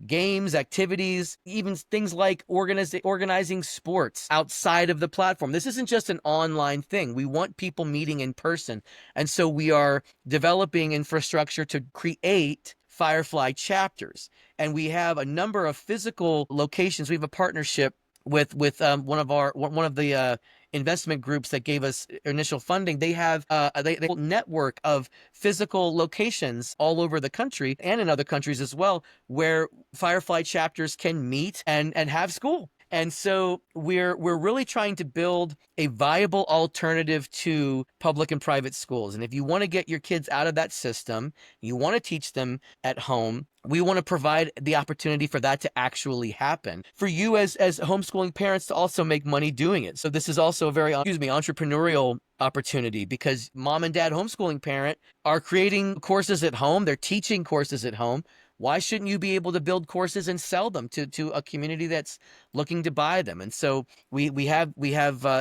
games, activities, even things like organizing sports outside of the platform. This isn't just an online thing. We want people meeting in person. And so we are developing infrastructure to create Firefly chapters. And we have a number of physical locations. We have a partnership with one of the investment groups that gave us initial funding. They have they network of physical locations all over the country and in other countries as well, where Firefly chapters can meet and have school. And so we're really trying to build a viable alternative to public and private schools. And if you want to get your kids out of that system, you want to teach them at home, we want to provide the opportunity for that to actually happen. For you as homeschooling parents to also make money doing it. So this is also a very, entrepreneurial opportunity, because mom and dad homeschooling parent are creating courses at home. They're teaching courses at home. Why shouldn't you be able to build courses and sell them to a community that's looking to buy them? And so we have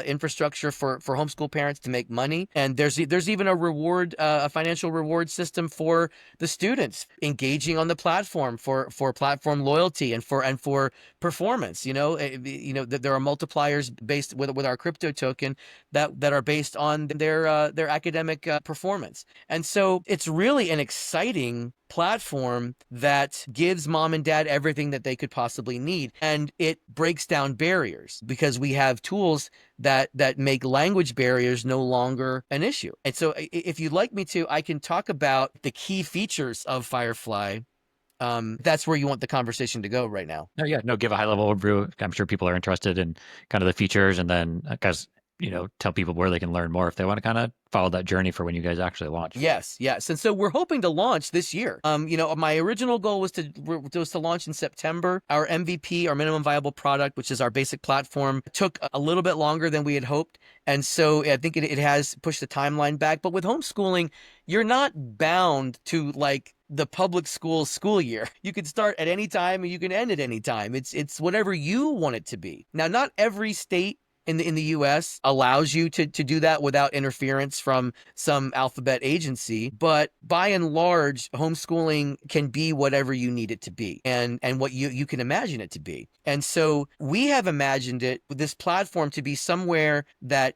infrastructure for homeschool parents to make money, and there's even a financial reward system for the students engaging on the platform for platform loyalty and for performance. There are multipliers based with our crypto token that are based on their academic performance. And so it's really an exciting platform that gives mom and dad everything that they could possibly need. And it breaks down barriers because we have tools that make language barriers no longer an issue. And so if you'd like me to, I can talk about the key features of Firefly. That's where you want the conversation to go right now. No, give a high level overview. I'm sure people are interested in kind of the features, and then tell people where they can learn more if they want to kind of follow that journey for when you guys actually launch. Yes. And so we're hoping to launch this year. My original goal was to launch in September. Our MVP, our minimum viable product, which is our basic platform, took a little bit longer than we had hoped. And so I think it has pushed the timeline back. But with homeschooling, you're not bound to like the public school year. You can start at any time and you can end at any time. It's whatever you want it to be. Now, not every state in the US allows you to do that without interference from some alphabet agency, but by and large, homeschooling can be whatever you need it to be and what you can imagine it to be. And so we have imagined this platform to be somewhere that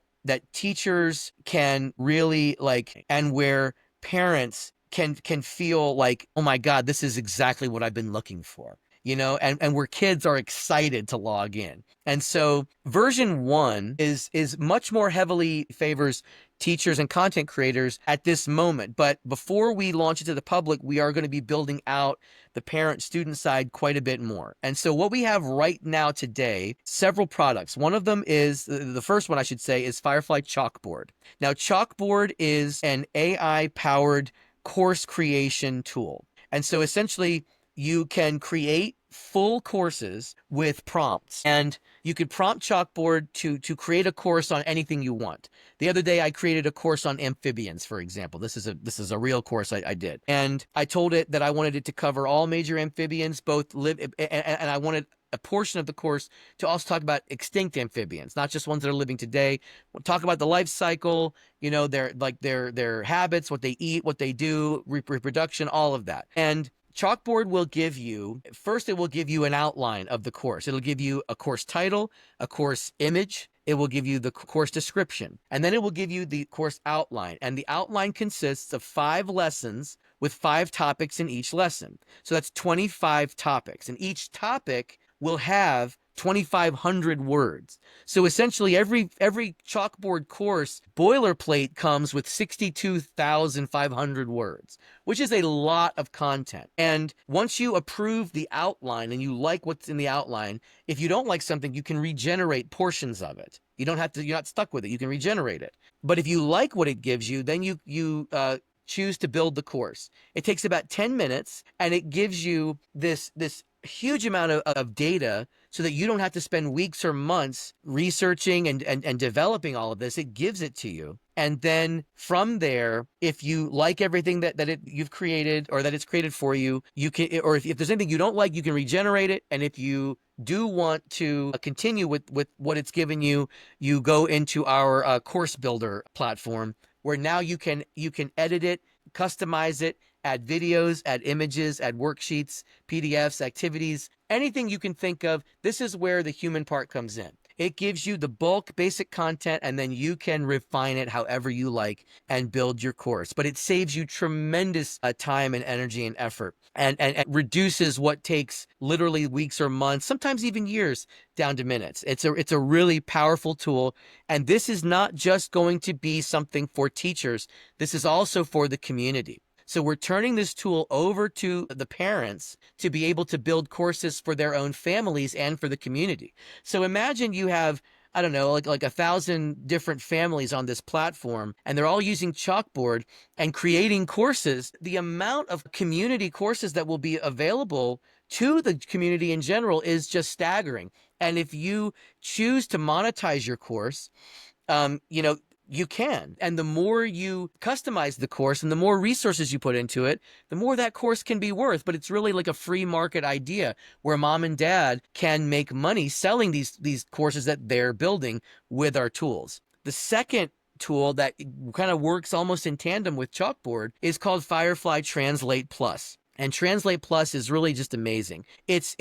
teachers can really like, and where parents can feel like, oh my God, this is exactly what I've been looking for. And where kids are excited to log in. And so version 1 is much more heavily favors teachers and content creators at this moment. But before we launch it to the public, we are going to be building out the parent-student side quite a bit more. And so what we have right now today, several products. One of them is, the first one I should say, is Firefly Chalkboard. Now, Chalkboard is an AI-powered course creation tool. And so essentially, you can create full courses with prompts, and you could prompt Chalkboard to create a course on anything you want. The other day, I created a course on amphibians, for example. This is a real course I did, and I told it that I wanted it to cover all major amphibians, both live, and I wanted a portion of the course to also talk about extinct amphibians, not just ones that are living today. We'll talk about the life cycle, their habits, what they eat, what they do, reproduction, all of that. And Chalkboard will give you, first it will give you an outline of the course. It'll give you a course title, a course image. It will give you the course description, and then it will give you the course outline. And the outline consists of 5 lessons with 5 topics in each lesson. So that's 25 topics, and each topic will have 2,500 words. So essentially every Chalkboard course boilerplate comes with 62,500 words, which is a lot of content. And once you approve the outline and you like what's in the outline, if you don't like something, you can regenerate portions of it. You don't have to, you're not stuck with it. You can regenerate it. But if you like what it gives you, then you choose to build the course. It takes about 10 minutes and it gives you this huge amount of data so that you don't have to spend weeks or months researching and developing all of this. It gives it to you. And then from there, if you like everything that you've created or that it's created for you, you can, or if there's anything you don't like, you can regenerate it. And if you do want to continue with what it's given you, you go into our course builder platform where now you can edit it, customize it, add videos, add images, add worksheets, PDFs, activities, anything you can think of. This is where the human part comes in. It gives you the bulk basic content, and then you can refine it however you like and build your course. But it saves you tremendous time and energy and effort, and reduces what takes literally weeks or months, sometimes even years, down to minutes. It's a really powerful tool. And this is not just going to be something for teachers. This is also for the community. So we're turning this tool over to the parents to be able to build courses for their own families and for the community. So imagine you have, I don't know, like 1,000 different families on this platform, and they're all using Chalkboard and creating courses. The amount of community courses that will be available to the community in general is just staggering. And if you choose to monetize your course, you can. And the more you customize the course and the more resources you put into it, the more that course can be worth. But it's really like a free market idea where mom and dad can make money selling these courses that they're building with our tools. The second tool that kind of works almost in tandem with Chalkboard is called Firefly Translate Plus. And Translate Plus is really just amazing. It's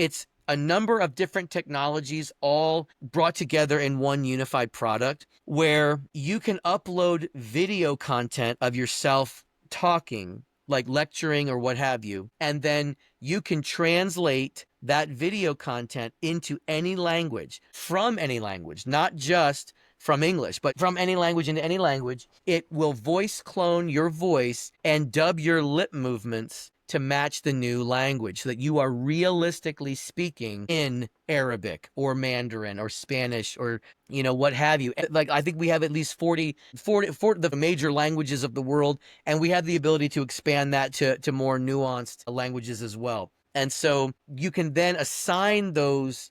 a number of different technologies all brought together in one unified product where you can upload video content of yourself talking, like lecturing or what have you, and then you can translate that video content into any language, from any language, not just from English, but from any language into any language. It will voice clone your voice and dub your lip movements to match the new language so that you are realistically speaking in Arabic or Mandarin or Spanish or, what have you. Like, I think we have at least 40 the major languages of the world, and we have the ability to expand that to more nuanced languages as well. And so you can then assign those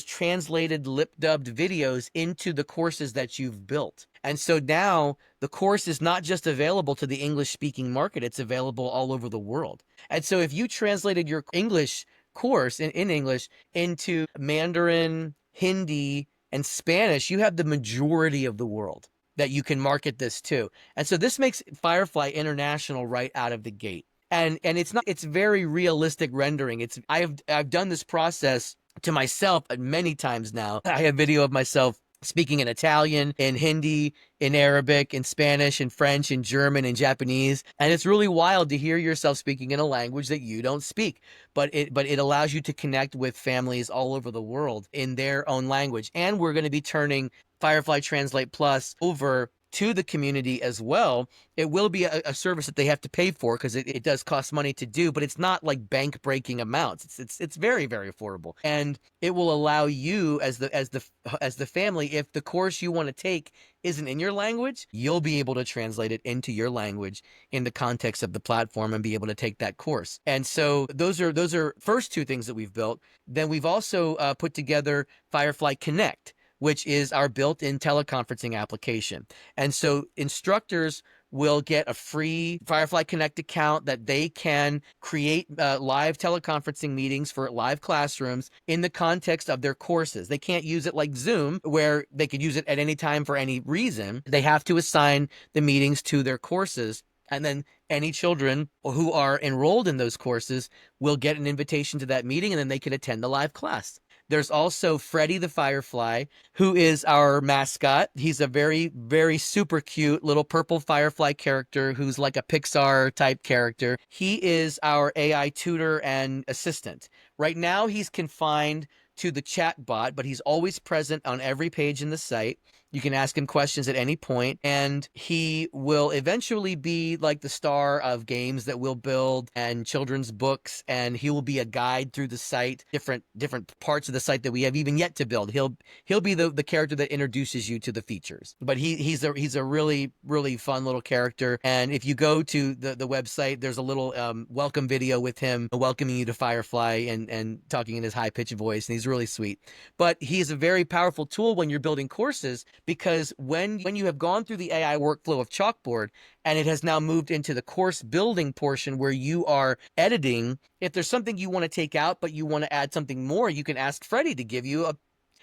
translated lip dubbed videos into the courses that you've built. And so now the course is not just available to the English speaking market, it's available all over the world. And so if you translated your English course in English into Mandarin, Hindi, and Spanish, you have the majority of the world that you can market this to. And so this makes Firefly international right out of the gate. And it's very realistic rendering. I've done this process to myself many times now. I have video of myself speaking in Italian, in Hindi, in Arabic, in Spanish, in French, in German, in Japanese. And it's really wild to hear yourself speaking in a language that you don't speak. But it allows you to connect with families all over the world in their own language. And we're going to be turning Firefly Translate Plus over to the community as well. It will be a service that they have to pay for because it does cost money to do, but it's not like bank breaking amounts. It's very, very affordable, and it will allow you as the family, if the course you want to take isn't in your language, you'll be able to translate it into your language in the context of the platform and be able to take that course. And so those are first two things that we've built. Then we've also put together Firefly Connect, which is our built-in teleconferencing application. And so instructors will get a free Firefly Connect account that they can create live teleconferencing meetings for live classrooms in the context of their courses. They can't use it like Zoom, where they could use it at any time for any reason. They have to assign the meetings to their courses. And then any children who are enrolled in those courses will get an invitation to that meeting, and then they can attend the live class. There's also Freddie the Firefly, who is our mascot. He's a very, very super cute little purple firefly character who's like a Pixar type character. He is our AI tutor and assistant. Right now, he's confined to the chat bot, but he's always present on every page in the site. You can ask him questions at any point, and he will eventually be like the star of games that we'll build and children's books, and he will be a guide through the site, different parts of the site that we have even yet to build. He'll be the character that introduces you to the features. But he's a really fun little character. And if you go to the website, there's a little welcome video with him welcoming you to Firefly and talking in his high pitched voice, and he's really sweet. But he's a very powerful tool when you're building courses, because when you have gone through the AI workflow of Chalkboard and it has now moved into the course building portion where you are editing, if there's something you want to take out but you want to add something more, you can ask Freddie to give you a,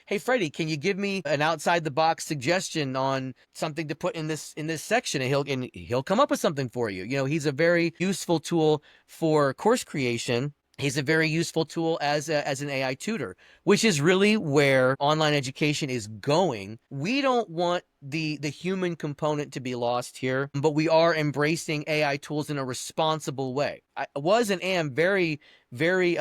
hey Freddie, can you give me an outside the box suggestion on something to put in this section, and he'll come up with something for you. You know, he's a very useful tool for course creation. He's a very useful tool as an AI tutor, which is really where online education is going. We don't want the human component to be lost here, but we are embracing AI tools in a responsible way. I was and am very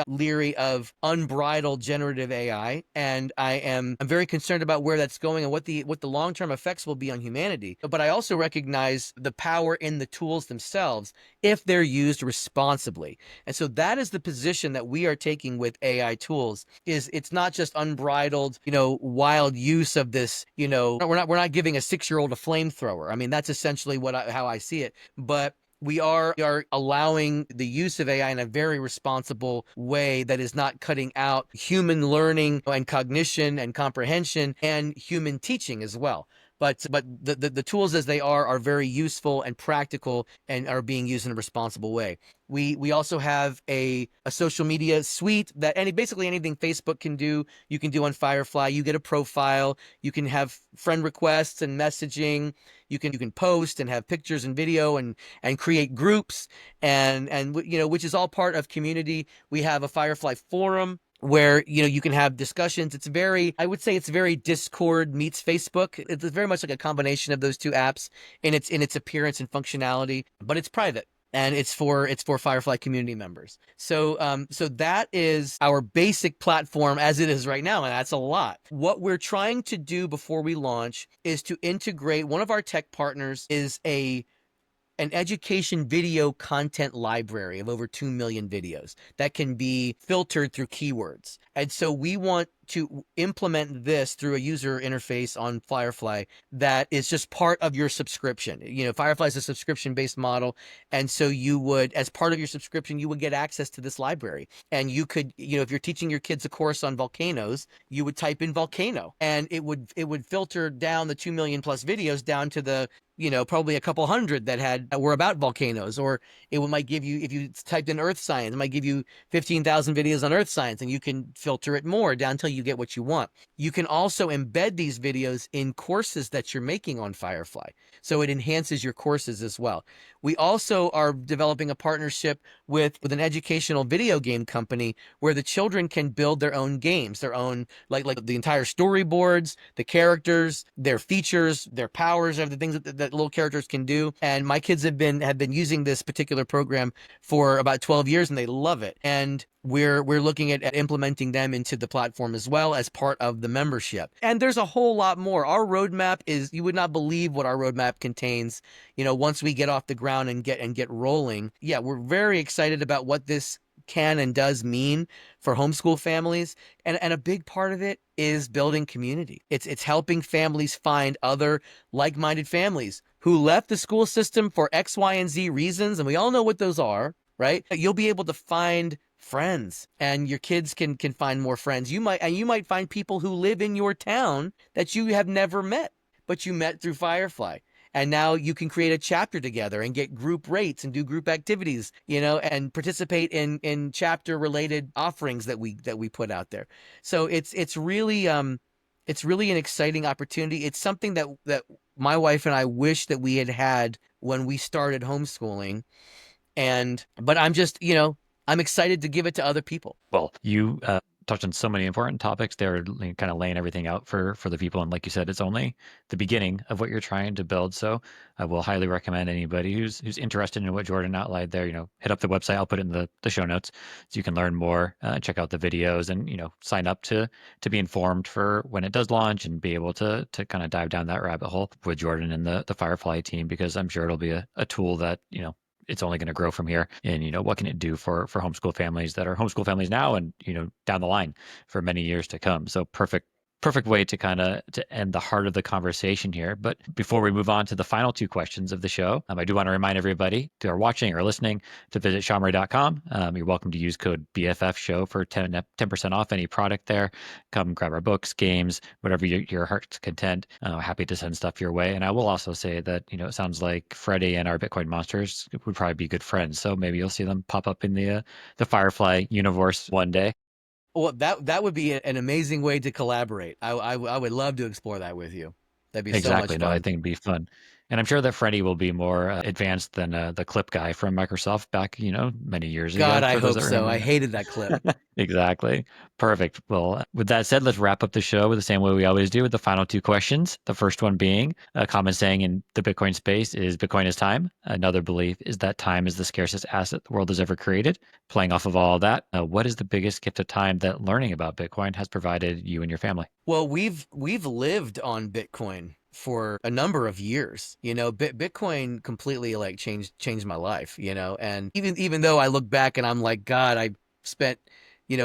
leery of unbridled generative AI, and I'm very concerned about where that's going and what the long-term effects will be on humanity. But I also recognize the power in the tools themselves if they're used responsibly. And so that is the position that we are taking with AI tools. Is it's not just unbridled, wild use of this. We're not giving a 6-year-old a flamethrower. I mean, that's essentially how I see it. But we are allowing the use of AI in a very responsible way that is not cutting out human learning and cognition and comprehension and human teaching as well. But the tools as they are very useful and practical and are being used in a responsible way. We also have a social media suite that basically anything Facebook can do, you can do on Firefly. You get a profile, you can have friend requests and messaging, you can post and have pictures and video and create groups and which is all part of community. We have a Firefly forum where you can have discussions. I would say it's very Discord meets Facebook. It's very much like a combination of those two apps in its appearance and functionality, but it's private. And it's for Firefly community members. So that is our basic platform as it is right now, and that's a lot. What we're trying to do before we launch is to integrate. One of our tech partners is an education video content library of over 2 million videos that can be filtered through keywords. And so we want to implement this through a user interface on Firefly that is just part of your subscription. Firefly is a subscription-based model. And so you would, as part of your subscription, you would get access to this library. And you could, if you're teaching your kids a course on volcanoes, you would type in volcano, and it would filter down the 2 million plus videos down to the probably a couple hundred that were about volcanoes. Or might give you, if you typed in earth science, it might give you 15,000 videos on earth science, and you can filter it more down until you get what you want. You can also embed these videos in courses that you're making on Firefly, so it enhances your courses as well. We also are developing a partnership with an educational video game company where the children can build their own games, their own like the entire storyboards, the characters, their features, their powers, of the things that little characters can do. And my kids have been using this particular program for about 12 years, and they love it. And we're looking at implementing them into the platform as well as part of the membership. And there's a whole lot more. Our roadmap is, you would not believe what our roadmap contains, once we get off the ground and get rolling. Yeah, we're very excited about what this can and does mean for homeschool families. And a big part of it is building community. It's helping families find other like-minded families who left the school system for X, Y, and Z reasons. And we all know what those are, right? You'll be able to find friends, and your kids can find more friends. You might find people who live in your town that you have never met, but you met through Firefly. And now you can create a chapter together and get group rates and do group activities, and participate in chapter related offerings that we put out there. So it's really an exciting opportunity. It's something that my wife and I wish that we had when we started homeschooling. But I'm just, I'm excited to give it to other people. Well, you touched on so many important topics. They're kind of laying everything out for the people. And like you said, it's only the beginning of what you're trying to build. So I will highly recommend anybody who's interested in what Jordan outlined there, hit up the website. I'll put it in the show notes so you can learn more, check out the videos, and, sign up to be informed for when it does launch and be able to kind of dive down that rabbit hole with Jordan and the Firefly team, because I'm sure it'll be a tool that, it's only going to grow from here. And, what can it do for homeschool families that are homeschool families now and, down the line for many years to come. So perfect way to kind of to end the heart of the conversation here. But before we move on to the final two questions of the show, I do want to remind everybody who are watching or listening to visit Shamri.com. You're welcome to use code BFF show for 10% off any product there. Come grab our books, games, whatever your heart's content. Happy to send stuff your way. And I will also say that, it sounds like Freddie and our Bitcoin monsters would probably be good friends. So maybe you'll see them pop up in the Firefly universe one day. Well, that would be an amazing way to collaborate. I would love to explore that with you. That'd be so much Exactly. No, I fun. think it'd be fun. And I'm sure that Freddie will be more advanced than the clip guy from Microsoft back, many years God, ago, I for those hope that so. I remember. hated that clip. Exactly. Perfect. Well, with that said, let's wrap up the show with the same way we always do with the final two questions. The first one being a common saying in the Bitcoin space is Bitcoin is time. Another belief is that time is the scarcest asset the world has ever created. Playing off of all of that, what is the biggest gift of time that learning about Bitcoin has provided you and your family? Well, we've lived on Bitcoin for a number of years. Bitcoin completely like changed my life, and even though I look back and I'm like, God, I spent,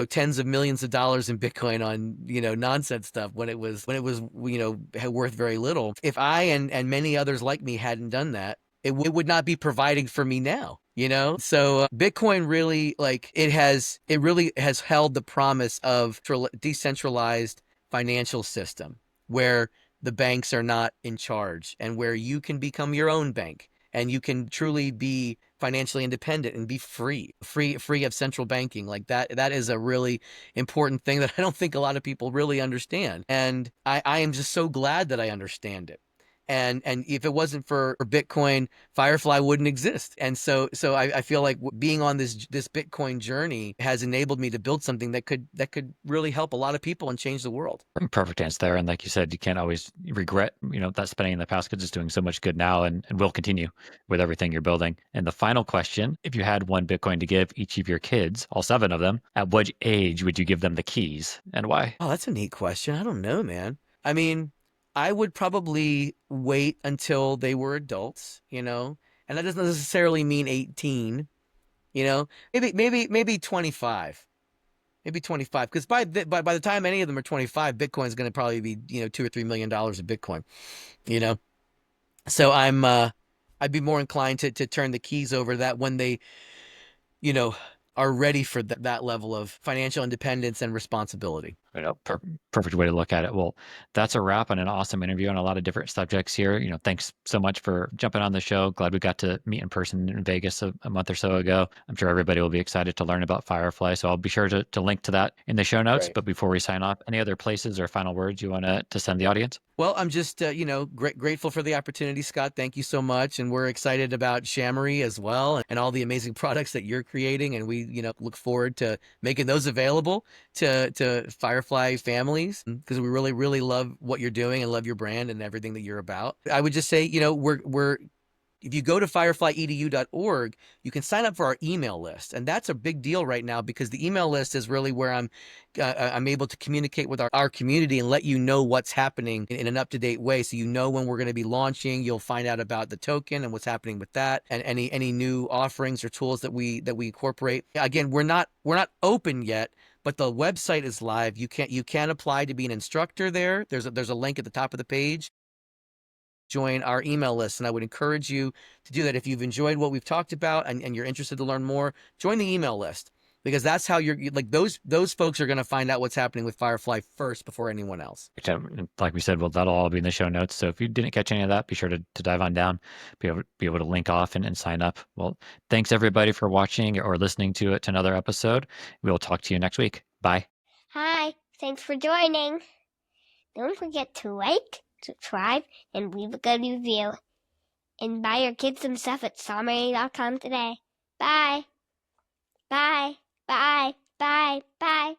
tens of millions of dollars in Bitcoin on, nonsense stuff when it was worth very little. If I and many others like me hadn't done that, it would not be providing for me now. So Bitcoin really it really has held the promise of decentralized financial system where the banks are not in charge and where you can become your own bank and you can truly be financially independent and be free of central banking. Like that is a really important thing that I don't think a lot of people really understand. And I am just so glad that I understand it. And if it wasn't for Bitcoin, Firefly wouldn't exist. And so I feel like being on this Bitcoin journey has enabled me to build something that could really help a lot of people and change the world. Perfect answer there. And like you said, you can't always regret, that spending in the past because it's doing so much good now and will continue with everything you're building. And the final question, if you had one Bitcoin to give each of your kids, all 7 of them, at what age would you give them the keys and why? Oh, that's a neat question. I don't know, man. I mean, I would probably wait until they were adults, and that doesn't necessarily mean 18, maybe 25. Maybe 25, because by the time any of them are 25, Bitcoin's going to probably be, $2 or $3 million of Bitcoin, you know. So I'd be more inclined to turn the keys over to that when they, you know, are ready for that level of financial independence and responsibility. Perfect way to look at it. Well, that's a wrap on an awesome interview on a lot of different subjects here. Thanks so much for jumping on the show. Glad we got to meet in person in Vegas a month or so ago. I'm sure everybody will be excited to learn about Firefly. So I'll be sure to link to that in the show notes. Right. But before we sign off, any other places or final words you want to send the audience? Well, I'm just, grateful for the opportunity, Scott. Thank you so much. And we're excited about Shamri as well and all the amazing products that you're creating. And we, look forward to making those available to Firefly families because we really, really love what you're doing and love your brand and everything that you're about. I would just say, we're if you go to fireflyedu.org, you can sign up for our email list. And that's a big deal right now because the email list is really where I'm able to communicate with our community and let you know what's happening in an up-to-date way. So when we're going to be launching, you'll find out about the token and what's happening with that and any new offerings or tools that we incorporate. Again, we're not open yet, but the website is live. You can apply to be an instructor there. There's a link at the top of the page. Join our email list, and I would encourage you to do that. If you've enjoyed what we've talked about and you're interested to learn more, join the email list because that's how you're like those folks are going to find out what's happening with Firefly first before anyone else. Like we said, well, that'll all be in the show notes. So if you didn't catch any of that, be sure to dive on down, be able to link off and sign up. Well, thanks everybody for watching or listening to another episode. We'll talk to you next week. Bye. Hi, thanks for joining. Don't forget to like, subscribe, and leave a good review. And buy your kids some stuff at sawmary.com today. Bye. Bye. Bye. Bye. Bye.